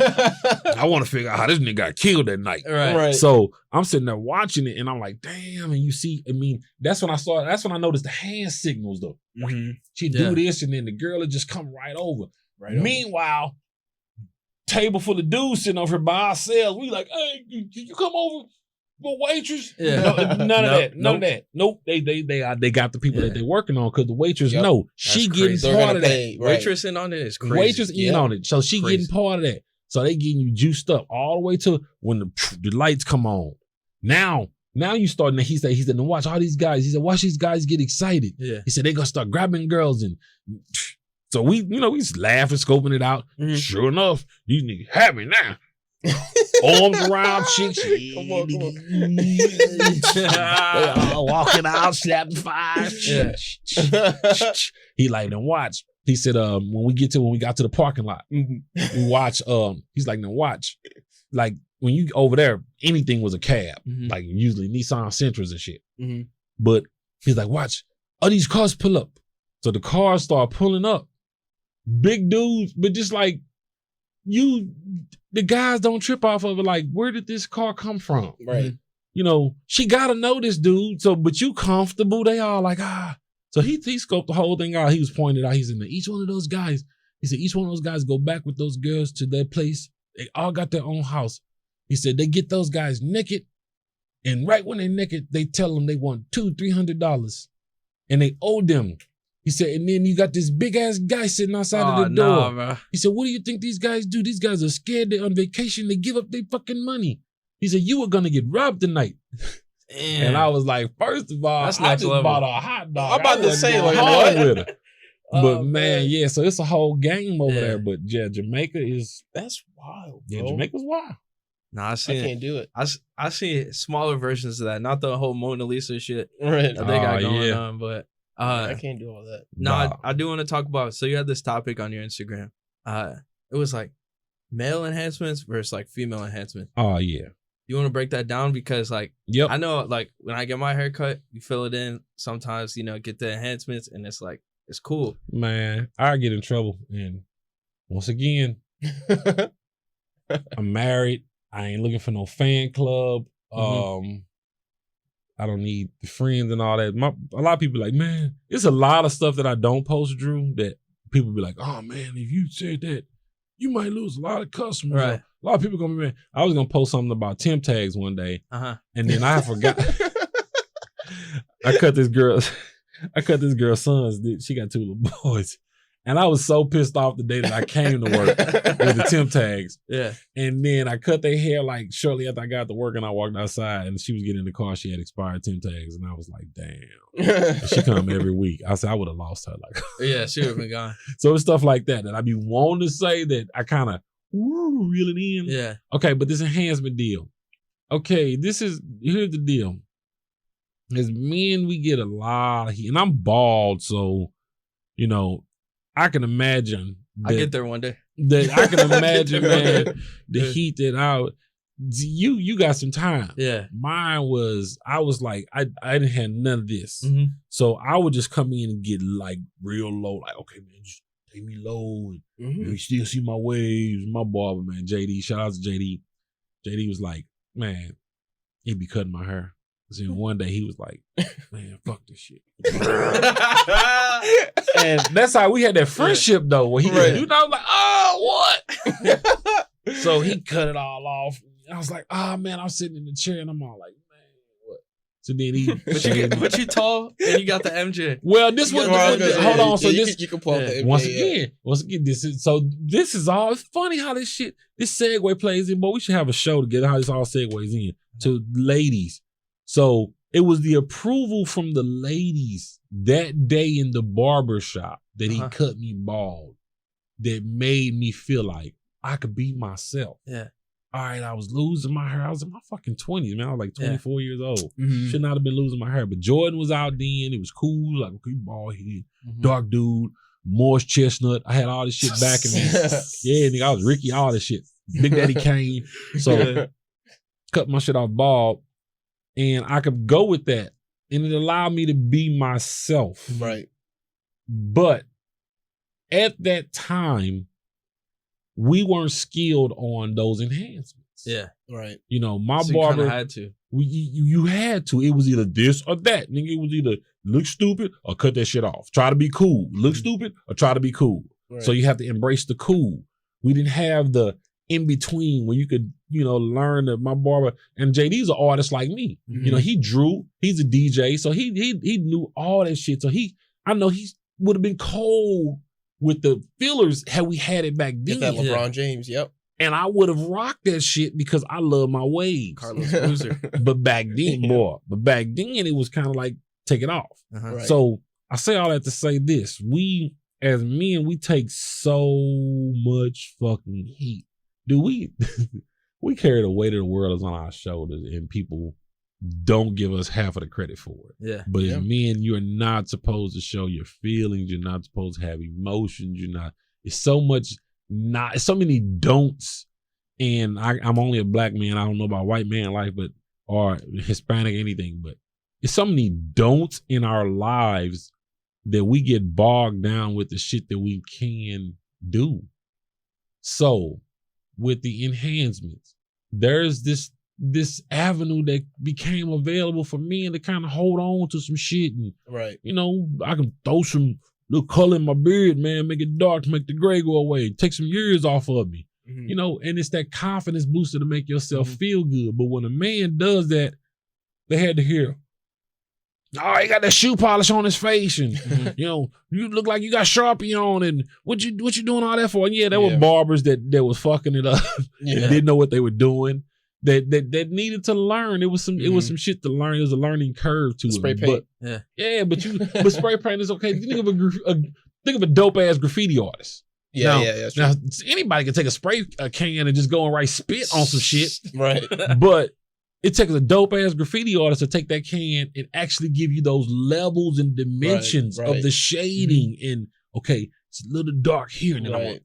I want to figure out how this nigga got killed that night. Right. So I'm sitting there watching it, and I'm like, damn. And you see, that's when I noticed the hand signals though. Mm-hmm. She do this, and then the girl would just come right over. Meanwhile, table full of dudes sitting over here by ourselves. We like, hey, you come over, the waitress? Yeah. None of that. Nope. They got the people that they're working on because the waitress know she getting part of that. Waitress in on it is crazy. Waitress in on it, so she getting part of that. So they getting you juiced up all the way to when the lights come on. Now you starting to, he said, now watch all these guys. He said, watch these guys get excited. Yeah. He said, they gonna start grabbing girls and so we just laughing, scoping it out. Mm-hmm. Sure enough, these niggas happy now. Arms around chicks. Come on. They all walking out, snapping fires. Yeah. He like, now watch. He said, when we got to the parking lot, we watch, he's like, now watch. Like when you over there, anything was a cab. Mm-hmm. Like usually Nissan Sentras and shit. Mm-hmm. But He's like, watch, all these cars pull up. So the cars start pulling up. Big dudes, but just like the guys don't trip off of it. Like, where did this car come from? Right. You know, she gotta know this dude. So, but you comfortable? They all like, ah. So he scoped the whole thing out. He was pointed out. He said, each one of those guys, he said, each one of those guys go back with those girls to their place. They all got their own house. He said, they get those guys naked. And right when they're naked, they tell them they want $200-$300. And they owe them. He said, and then you got this big ass guy sitting outside of the door. Bro. He said, what do you think these guys do? These guys are scared. They're on vacation. They give up their fucking money. He said, you were going to get robbed tonight. Damn. And I was like, first of all, That's I next just level. bought a hot dog. I'm about to say, like, hard what? with her. But Oh, man, yeah, so it's a whole game over Yeah. there. But yeah, Jamaica is, That's wild, bro. yeah, Jamaica's wild. Nah, I I seen it. can't do it. I see smaller versions of that, not the whole Mona Lisa shit Right. that they got Oh, going yeah. on. But I can't do all that. no, Nah. I do want to talk about. So you had this topic on your Instagram. It was like male enhancements versus like female enhancements. Oh, yeah. You want to break that down because like Yep. I know like when I get my hair cut, you fill it in. Sometimes get the enhancements and it's like it's cool. Man, I get in trouble. And once again, I'm married. I ain't looking for no fan club. I don't need the friends and all that. A lot of people like, man, it's a lot of stuff that I don't post, Drew, that people be like, oh man, if you said that, you might lose a lot of customers. Right. A lot of people gonna be mad. I was gonna post something about temp tags one day, and then I forgot. I cut this girl's sons. She got 2 little boys. And I was so pissed off the day that I came to work with the temp tags. Yeah. And then I cut their hair like shortly after I got to work, and I walked outside and she was getting in the car. She had expired temp tags. And I was like, damn. And she come every week. I said, I would have lost her. Like, Yeah, she would have been gone. so it's stuff like that I be wanting to say that I kind of reel it in. Yeah. Okay, but this enhancement deal. Okay, here's the deal. As men, we get a lot of heat. And I'm bald, so, I can imagine. I'll get there one day. That I can imagine, man, the heat that you got some time. Yeah. Mine was, I was like, I didn't have none of this. Mm-hmm. So I would just come in and get like real low, like, okay, man, just take me low. And you still see my waves. My barber, man, JD, shout out to JD. JD was like, man, he'd be cutting my hair. So then one day he was like, man, fuck this shit. And that's how we had that friendship though, where he could do that. I was like, oh, what? So he cut it all off. I was like, oh man, I'm sitting in the chair and I'm all like, man, what? So then he but you tall and you got the MJ. Well, this was hold on. So you this can pull out the once MJ, again, this is all. It's funny how this segue plays in, but we should have a show together how this all segues in to ladies. So it was the approval from the ladies that day in the barber shop that he cut me bald that made me feel like I could be myself. Yeah. All right, I was losing my hair. I was in my fucking 20s, man. I was like 24 years old. Mm-hmm. Should not have been losing my hair. But Jordan was out then. It was cool. Like, okay, bald head, dark dude, Morse chestnut. I had all this shit back in me. Yeah, nigga, I was Ricky, all this shit. Big Daddy Kane. So cut my shit off bald. And I could go with that. And it allowed me to be myself. Right. But at that time, we weren't skilled on those enhancements. Yeah. Right. My So barber you had to. You had to. It was either this or that. Nigga, it was either look stupid or cut that shit off. Try to be cool. Look stupid or try to be cool. Right. So you have to embrace the cool. We didn't have the in between where you could, learn that my barber and JD's an artist like me. Mm-hmm. He drew. He's a DJ, so he knew all that shit. So I know he would have been cold with the fillers had we had it back then. Get that LeBron James. Yep. And I would have rocked that shit because I love my waves. Carlos Boozer. But back then, it was kind of like take it off. Right. So I say all that to say this: we as men, we take so much fucking heat. Do we? We carry the weight of the world is on our shoulders, and people don't give us half of the credit for it. Yeah. But as men, you're not supposed to show your feelings. You're not supposed to have emotions. You're not. It's so much. It's so many don'ts. And I'm only a black man. I don't know about white man life, or Hispanic, anything. But it's so many don'ts in our lives that we get bogged down with the shit that we can do. So with the enhancements, there's this avenue that became available for men to kind of hold on to some shit. And, right. you know, I can throw some little color in my beard, man, make it dark to make the gray go away, take some years off of me. Mm-hmm. You know, and it's that confidence booster to make yourself feel good. But when a man does that, they had to hear, oh, he got that shoe polish on his face, and you know, you look like you got Sharpie on, and what you doing all that for? And yeah, there were barbers that was fucking it up, and didn't know what they were doing. That needed to learn. It was some shit to learn. It was a learning curve to spray it. paint. But spray paint is okay. Think of a dope ass graffiti artist. Now anybody can take a spray can and just go and write spit on some shit, right? But it takes a dope ass graffiti artist to take that can and actually give you those levels and dimensions of the shading. And okay, it's a little dark here, and then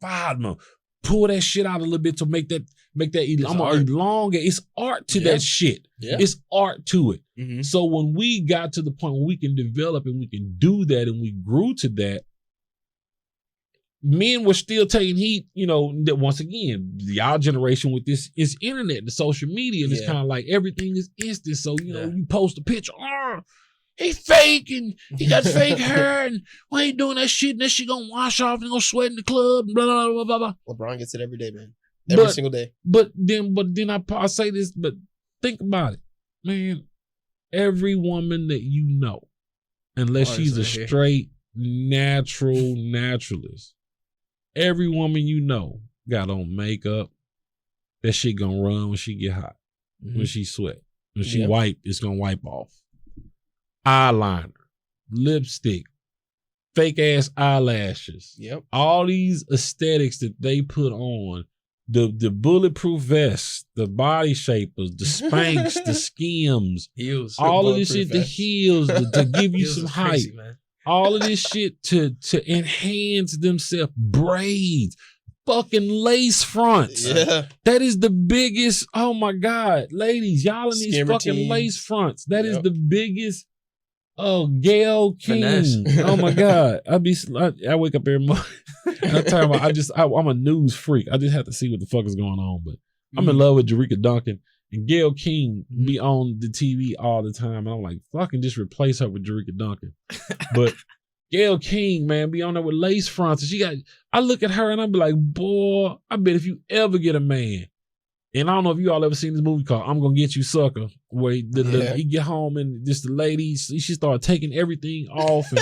I'm gonna pull that shit out a little bit to make that. I'm gonna elongate. It's art to that shit. Yeah. It's art to it. Mm-hmm. So when we got to the point where we can develop and we can do that, and we grew to that, men were still taking heat, you know, that once again, y'all generation with this is internet, the social media, and it's kind of like everything is instant. So, you know, you post a picture, he's fake and he got fake hair and we ain't doing that shit and that shit gonna wash off and gonna sweat in the club and blah, blah, blah, blah. LeBron gets it every day, man. Every single day. But then I say this, but think about it, man. Every woman that you know, unless she's a straight naturalist, every woman you know got on makeup. That shit gonna run when she get hot, when she sweat. When she wipe, it's gonna wipe off. Eyeliner, lipstick, fake ass eyelashes. Yep. All these aesthetics that they put on, the bulletproof vests, the body shapers, the Spanx, the Skims, heels, all of this shit, the heels to give you some height. Crazy, all of this shit to enhance themselves. Braids, fucking lace fronts. Yeah. That is the biggest, oh my God, ladies, y'all in these fucking lace fronts. That is the biggest. Oh, Gayle King. Oh my God. I wake up every morning. And I'm a news freak. I just have to see what the fuck is going on. But I'm in love with Jerika Duncan. And Gayle King be on the TV all the time. And I'm like, fucking just replace her with Jerika Duncan. But Gayle King, man, be on there with lace fronts. And I look at her and I be like, boy, I bet if you ever get a man, and I don't know if you all ever seen this movie called I'm Gonna Get You Sucker, where he get home and just the lady, she start taking everything off. And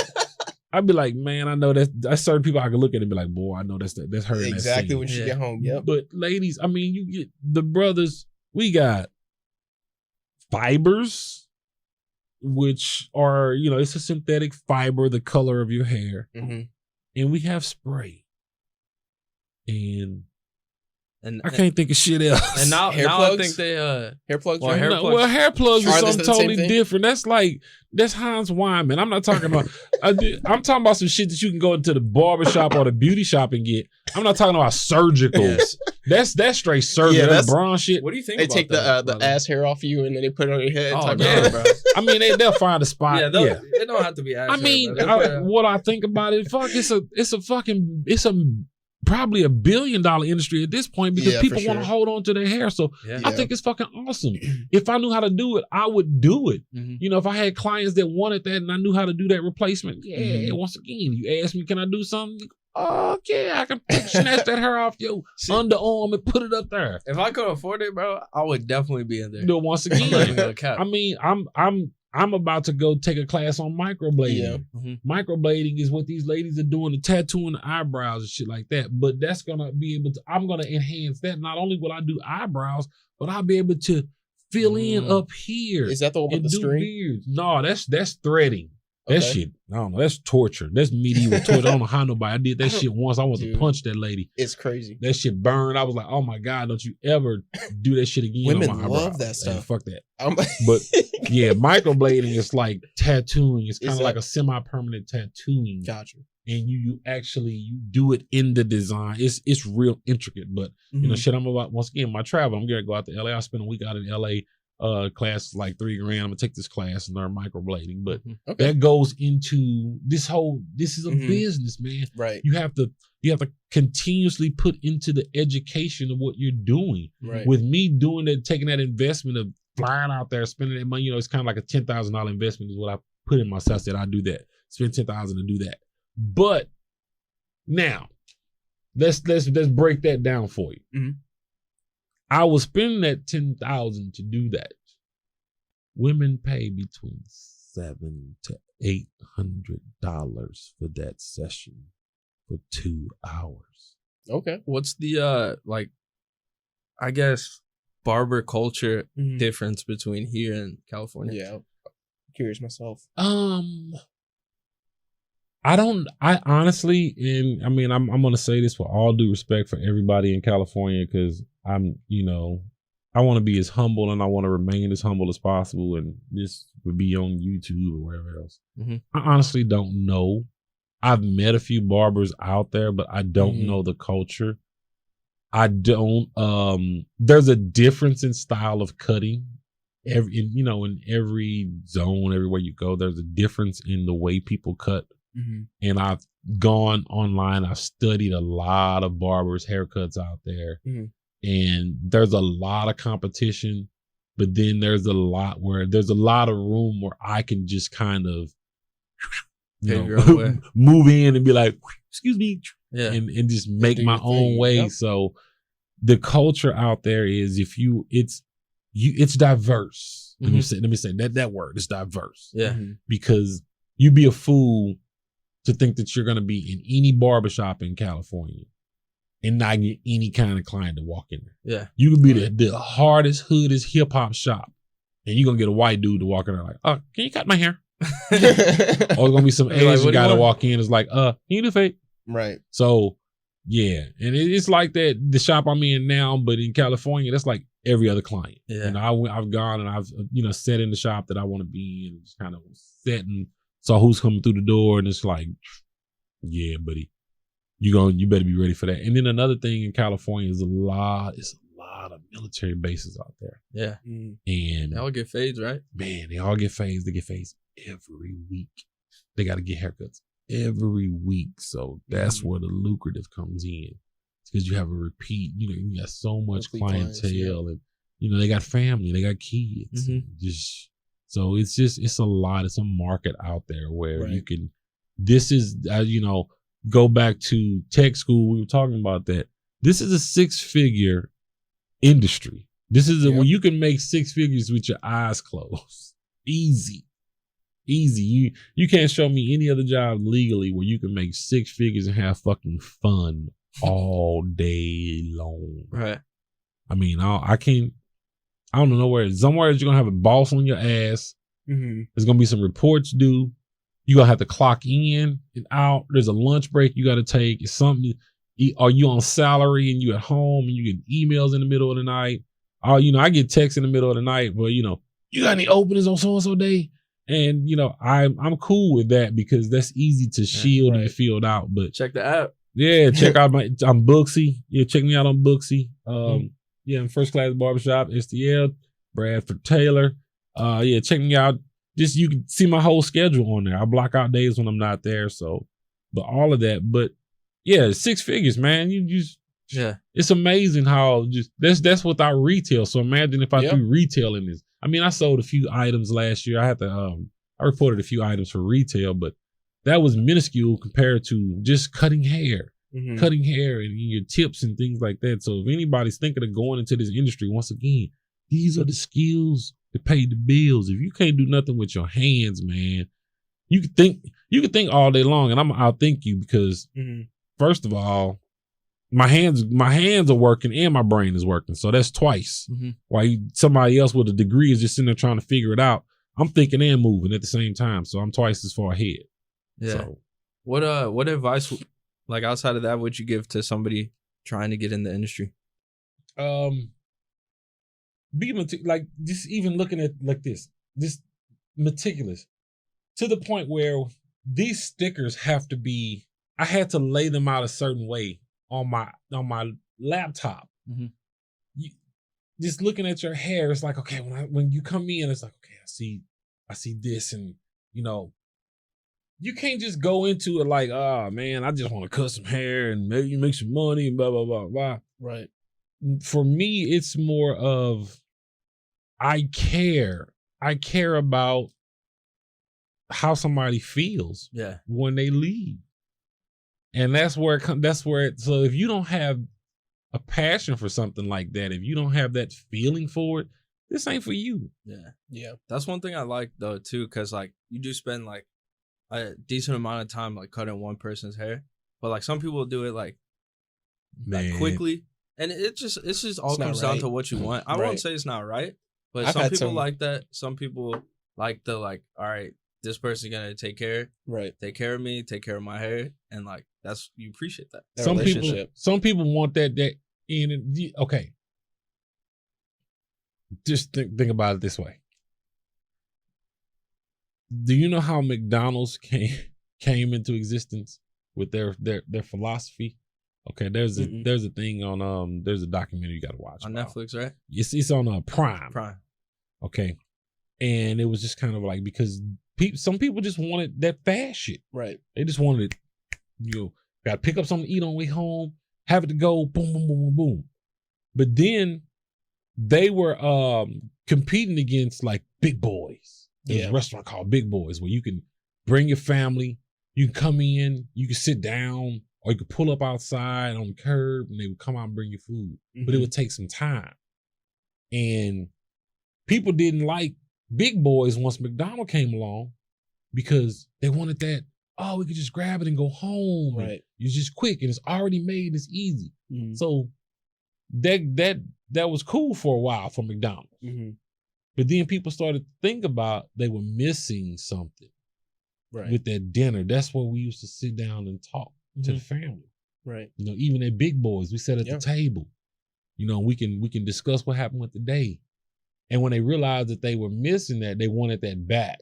I'd be like, man, I know that's certain people I can look at and be like, boy, I know that's her. Exactly when she get home. Yep. But ladies, I mean, you get the brothers, we got fibers, which are, you know, it's a synthetic fiber, the color of your hair. Mm-hmm. And we have spray. And I can't think of shit else. And now I think they hair plugs. Well, hair plugs. Hair plugs is something totally different. That's Hans Wyman. I'm not talking about. I'm talking about some shit that you can go into the barbershop or the beauty shop and get. I'm not talking about surgicals. That's straight surgery. That's LeBron shit. What do you think? They about take the ass hair off you and then they put it on your head. Oh, yeah, bro. I mean, they'll find a spot. Yeah, they don't have to be ass. I mean, what I think about it, fuck, it's a probably $1 billion industry at this point because people want to hold on to their hair. So I think it's fucking awesome. If I knew how to do it, I would do it. Mm-hmm. You know, if I had clients that wanted that and I knew how to do that replacement, once again, you ask me, can I do something? Oh, yeah, I can snatch that hair off your underarm and put it up there. If I could afford it, bro, I would definitely be in there. No, once again, I mean, I'm about to go take a class on microblading. Yeah. Mm-hmm. Microblading is what these ladies are doing, the tattooing the eyebrows and shit like that. But that's gonna be able to. I'm gonna enhance that. Not only will I do eyebrows, but I'll be able to fill in up here. Is that the one with the string? Beards. No, that's threading. That shit, I don't know. That's torture. That's medieval torture. I don't know how nobody. I did that shit once. I want to punch that lady. It's crazy. That shit burned. I was like, oh my God, don't you ever do that shit again. Women on my love eyebrows. that stuff. Fuck that. But yeah, microblading is like tattooing. It's kind of like a semi-permanent tattooing. Gotcha. And you do it in the design. It's real intricate. But you know, shit, I'm about, once again, my travel. I'm gonna go out to LA. I spent a week out in LA class is like $3,000. I'm gonna take this class and learn microblading. But Okay. that goes into this is a Mhm. business, man. Right. You have to continuously put into the education of what you're doing. Right. With me doing that, taking that investment of flying out there, spending that money, you know, it's kind of like a $10,000 investment is what I put in myself. I said I do that. Spend $10,000 to do that. But now let's break that down for you. Mhm. I was spending that $10,000 to do that. Women pay between $700 to $800 for that session for 2 hours. Okay. What's the like, I guess, barber culture difference between here and California? Yeah. I'm curious myself. I honestly, and I mean, I'm going to say this with all due respect for everybody in California, because I'm, you know, I want to be as humble and I want to remain as humble as possible. And this would be on YouTube or wherever else. I honestly don't know. I've met a few barbers out there, but I don't know the culture. I don't, there's a difference in style of cutting. In every zone, everywhere you go, there's a difference in the way people cut. And I've gone online. I've studied a lot of barbers' haircuts out there, and there's a lot of competition. But then there's a lot of room where I can just kind of, move in and be like, excuse me, and just make my own way. Yep. So the culture out there is it's diverse. Let me say that word. It's diverse. Yeah, because you'd be a fool to think that you're going to be in any barbershop in California and not get any kind of client to walk in there. Yeah. You could be the hardest, hoodest hip hop shop and you're going to get a white dude to walk in there like, oh, can you cut my hair? Or there's going to be some Asian guy to walk in is like, can you do fake? Right. So, yeah. And it's like that, the shop I'm in now, but in California, that's like every other client. Yeah. And I've gone and I've, sat in the shop that I want to be in and just kind of sat and saw who's coming through the door, and it's like, yeah, buddy, you better be ready for that. And then another thing in California is a lot of military bases out there. Yeah. And they all get fades, right? Man, they all get fades. They get fades every week. They got to get haircuts every week. So that's where the lucrative comes in. It's because you have a repeat, you got so much clientele and, they got family, they got kids. Just, so it's a lot. It's a market out there where you can, this is, go back to tech school. We were talking about that. This is a 6-figure industry. This is where you can make 6 figures with your eyes closed. Easy. You can't show me any other job legally where you can make 6 figures and have fucking fun all day long. Right. I mean, I don't know where. Somewhere you're gonna have a boss on your ass. There's gonna be some reports due. You're gonna have to clock in and out. There's a lunch break you gotta take. It's something. Are you on salary and you at home and you get emails in the middle of the night? I get texts in the middle of the night, but you got any openings on so-and-so day? And I'm cool with that because that's easy to shield and field out. But check the app. Yeah, check out I'm Booksy. Yeah, check me out on Booksy. Yeah, in First Class Barbershop, STL, Bradford Taylor. Yeah, check me out. Just you can see my whole schedule on there. I block out days when I'm not there. So, but all of that. But yeah, 6 figures, man. It's amazing how that's without retail. So imagine if I threw retail in this. I mean, I sold a few items last year. I reported a few items for retail, but that was minuscule compared to just cutting hair. Cutting hair and your tips and things like that. So if anybody's thinking of going into this industry, once again, these are the skills that pay the bills. If you can't do nothing with your hands, man, you could think all day long, and I'll think you because first of all, my hands are working and my brain is working. So that's twice. While somebody else with a degree is just sitting there trying to figure it out. I'm thinking and moving at the same time. So I'm twice as far ahead. Yeah. So, what advice, like outside of that, would you give to somebody trying to get in the industry? Be like just even looking at like this meticulous to the point where these stickers have to be. I had to lay them out a certain way on my laptop. just looking at your hair, it's like, okay, when you come in, it's like, okay, I see this, and you know, you can't just go into it like, oh man, I just want to cut some hair and maybe make some money and blah blah blah blah. Right. For me, it's more of I care about how somebody feels when they leave. And that's where so if you don't have a passion for something like that, if you don't have that feeling for it, this ain't for you. Yeah. That's one thing I like though too, because like you do spend like a decent amount of time like cutting one person's hair, but like some people do it like quickly, and it's just all comes down to what you want. I won't say it's not right, but some people like that. Some people like the all right, this person's gonna take care of me, take care of my hair, and like that's, you appreciate that. Some people want that in. Okay, just think about it this way. Do you know how McDonald's came into existence with their philosophy? Okay, there's a thing on there's a documentary you got to watch on Netflix, right? It's on Prime. Okay, and it was just kind of like, because some people just wanted that fast shit. Right. They just wanted it. You got to pick up something to eat on the way home, have it to go, boom, boom, boom, boom, boom. But then they were competing against like Big Boys. There's a restaurant called Big Boys where you can bring your family, you can come in, you can sit down, or you could pull up outside on the curb and they would come out and bring you food. But it would take some time. And people didn't like Big Boys once McDonald's came along because they wanted that, oh, we could just grab it and go home. Right. It's just quick and it's already made, it's easy. So that was cool for a while for McDonald's. But then people started to think about they were missing something with that dinner. That's where we used to sit down and talk to the family. Right. You know, even at Big Boys, we sat at the table. You know, we can discuss what happened with the day. And when they realized that they were missing that, they wanted that back.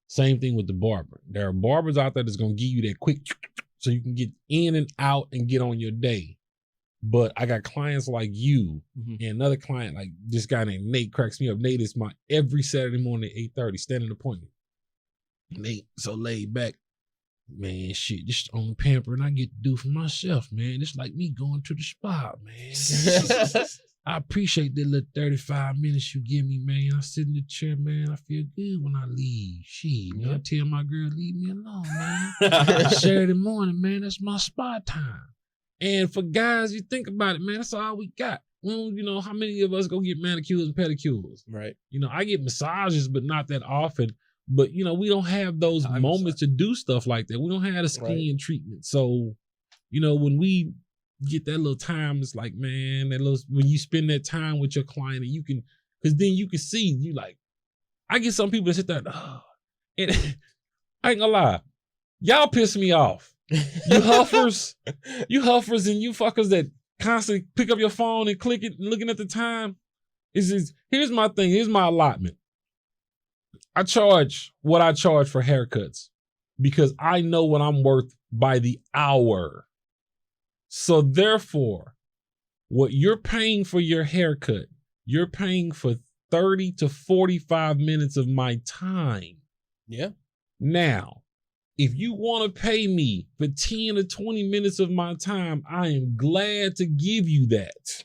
Same thing with the barber. There are barbers out there that's going to give you that quick so you can get in and out and get on your day. But I got clients like you and another client like this guy named Nate cracks me up. Nate is my every Saturday morning at 8:30 standing appointment. Nate, so laid back. Man, shit, this is the only pampering I get to do for myself, man. It's like me going to the spa, man. I appreciate that little 35 minutes you give me, man. I sit in the chair, man. I feel good when I leave. Shit, man, I tell my girl, leave me alone, man. Saturday morning, man, that's my spa time. And for guys, you think about it, man, that's all we got. Well, you know, how many of us go get manicures and pedicures? Right. You know, I get massages, but not that often. But, you know, we don't have those moments to do stuff like that. We don't have the skin treatment. So, you know, when we get that little time, it's like, man, when you spend that time with your client, and you can, because then you can see, you like, I get some people that sit there, and I ain't gonna lie, y'all piss me off. You huffers and you fuckers that constantly pick up your phone and click it and looking at the time. Here's my thing. Here's my allotment. I charge what I charge for haircuts because I know what I'm worth by the hour. So therefore, what you're paying for your haircut, you're paying for 30 to 45 minutes of my time. Yeah. Now, if you want to pay me for 10 or 20 minutes of my time, I am glad to give you that.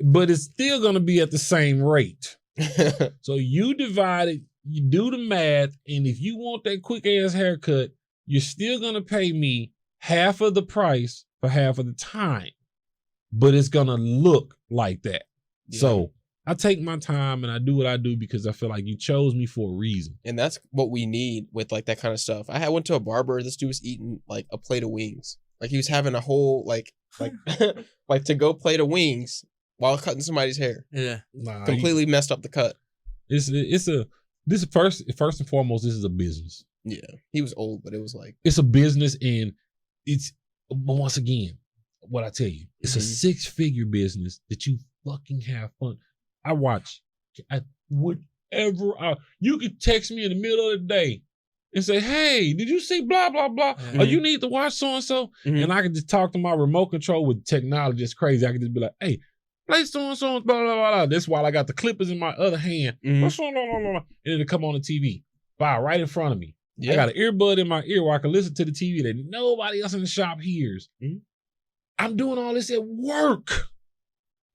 But it's still going to be at the same rate. So you divide it, you do the math, and if you want that quick ass haircut, you're still going to pay me half of the price for half of the time. But it's going to look like that. Yeah. So I take my time and I do what I do because I feel like you chose me for a reason. And that's what we need with like that kind of stuff. I went to a barber. This dude was eating like a plate of wings. Like he was having a whole like to go plate of wings while cutting somebody's hair. Yeah. Completely messed up the cut. First and foremost, this is a business. Yeah. He was old, but it was like, it's a business, and but once again, what I tell you, it's a 6-figure business that you fucking have fun. You could text me in the middle of the day and say, hey, did you see blah, blah, blah? Or you need to watch so-and-so? And I can just talk to my remote control with technology. It's crazy. I can just be like, hey, Play so-and-so, blah, blah, blah, blah. That's while I got the clippers in my other hand. Mhm. And it'll come on the TV. Right in front of me. Yeah. I got an earbud in my ear where I can listen to the TV that nobody else in the shop hears. Mhm. I'm doing all this at work.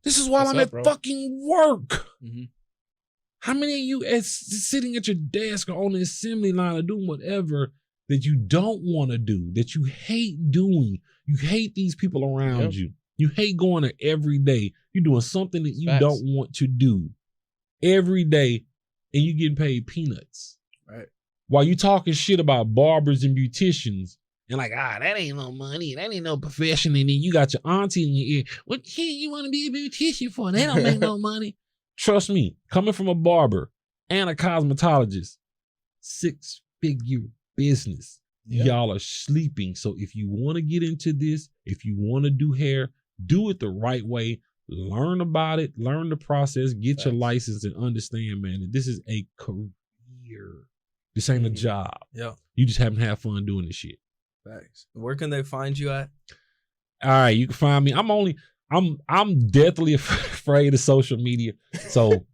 This is while What's I'm up, at bro? fucking work. Mhm. How many of you sitting at your desk or on the assembly line or doing whatever that you don't want to do, that you hate doing? You hate these people around you. You hate going there every day. You're doing something that you don't want to do every day, and you getting paid peanuts. Right. While you talking shit about barbers and beauticians, and like, that ain't no money, that ain't no profession, and then you got your auntie in your ear. What the hell you want to be a beautician for? They don't make no money. Trust me, coming from a barber and a cosmetologist, 6-figure business. Yeah. Y'all are sleeping. So if you want to get into this, if you want to do hair, do it the right way. Learn about it, learn the process, get your license, and understand, man, that this is a career. This ain't a job. Yeah. You just haven't had fun doing this shit. Facts. Where can they find you at? All right, you can find me. I'm deathly afraid of social media. So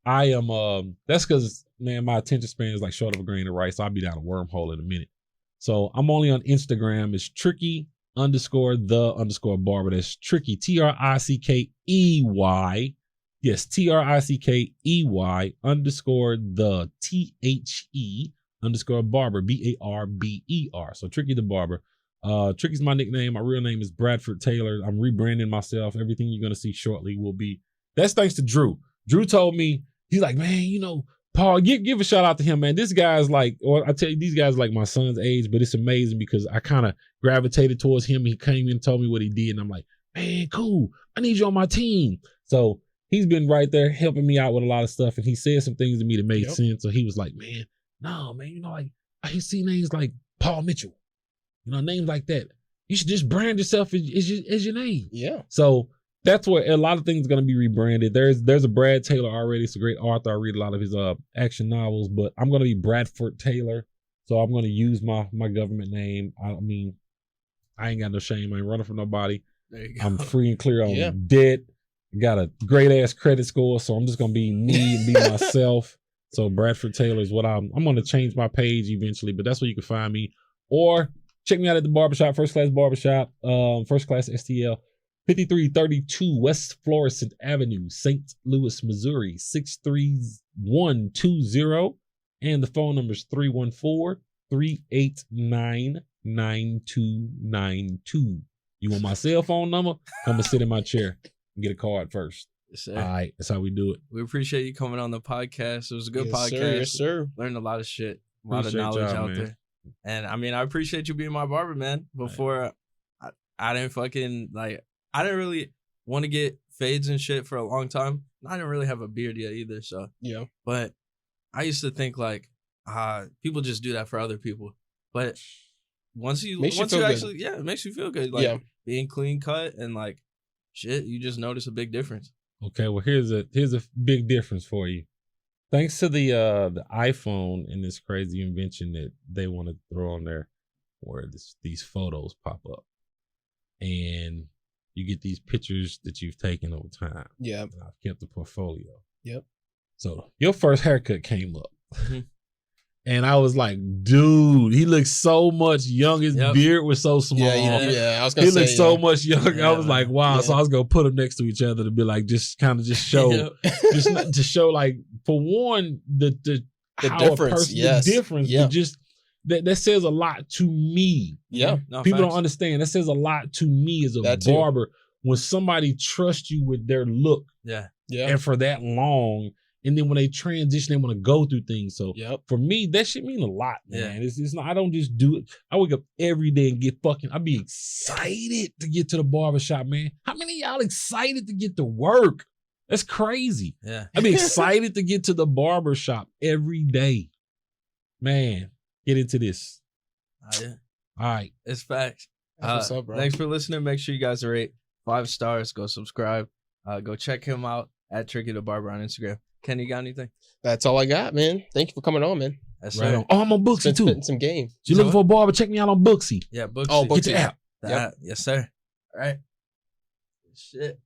I am that's because, man, my attention span is like short of a grain of rice. So I'll be down a wormhole in a minute. So I'm only on Instagram. It's Trickey_the_barber. That's Trickey, Trickey. Yes, Trickey _the THE_barber, BARBER. So Trickey the Barber. Trickey's my nickname. My real name is Bradford Taylor. I'm rebranding myself. Everything you're gonna see shortly will be. That's thanks to Drew. Drew told me, he's like, man, you know, Paul, give a shout out to him, man. This guy's like, or I tell you, these guys are like my son's age, but it's amazing because I kind of gravitated towards him. He came in and told me what he did, and I'm like, man, cool. I need you on my team. So he's been right there helping me out with a lot of stuff, and he said some things to me that made sense. So he was like, man, no, man, you know, like I see names like Paul Mitchell, you know, names like that. You should just brand yourself as your name. Yeah. So that's where a lot of things are going to be rebranded. There's a Brad Taylor already. It's a great author. I read a lot of his action novels, but I'm going to be Bradford Taylor. So I'm going to use my government name. I mean, I ain't got no shame. I ain't running from nobody. There you go. I'm free and clear on debt. Got a great ass credit score. So I'm just going to be me and be myself. So Bradford Taylor is what I'm going to change my page eventually, but that's where you can find me. Or check me out at the barbershop, First Class Barbershop, First Class STL. 5332 West Florissant Avenue, St. Louis, Missouri, 63120. And the phone number is 314-389-9292. You want my cell phone number? Come and sit in my chair and get a card first. Yes, sir. All right, that's how we do it. We appreciate you coming on the podcast. It was a good podcast. Sir, yes, sir. Learned a lot of shit, a lot of Appreciate knowledge y'all, out man. there. And I mean, I appreciate you being my barber, man. Before I didn't fucking I didn't really want to get fades and shit for a long time. I didn't really have a beard yet either, so yeah. But I used to think like, people just do that for other people. But once you actually, it makes you feel good. Like being clean cut and like shit, you just notice a big difference. Okay, well here's a big difference for you. Thanks to the iPhone and this crazy invention that they want to throw on there, where these photos pop up, and you get these pictures that you've taken over time. Yeah. And I've kept the portfolio. Yep. So your first haircut came up. And I was like, dude, he looks so much younger. His beard was so small. Yeah. I was gonna say, he looked so much younger. Yeah, I was like, wow. So I was gonna put them next to each other to be like, just show, to show like, for one, the difference. The difference. Yeah. That says a lot to me. Yeah. No, people facts. don't understand. That says a lot to me as a barber when somebody trusts you with their look. Yeah. And for that long. And then when they transition, they want to go through things. So for me, that shit mean a lot, man. It's not, I don't just do it. I wake up every day and I'd be excited to get to the barbershop, man. How many of y'all excited to get to work? That's crazy. Yeah. I'd be excited to get to the barbershop every day. Man, get into this. Yeah. All right. It's facts. What's up, bro? Thanks for listening. Make sure you guys rate 5 stars. Go subscribe. Go check him out at Trickey the Barber on Instagram. Ken, you got anything? That's all I got, man. Thank you for coming on, man. That's right on. Oh, I'm on Booksy too. Some game. So you looking for a barber? Check me out on Booksy. Yeah, Booksy. Oh, Booksy. Get the app. Yes, sir. All right. Shit.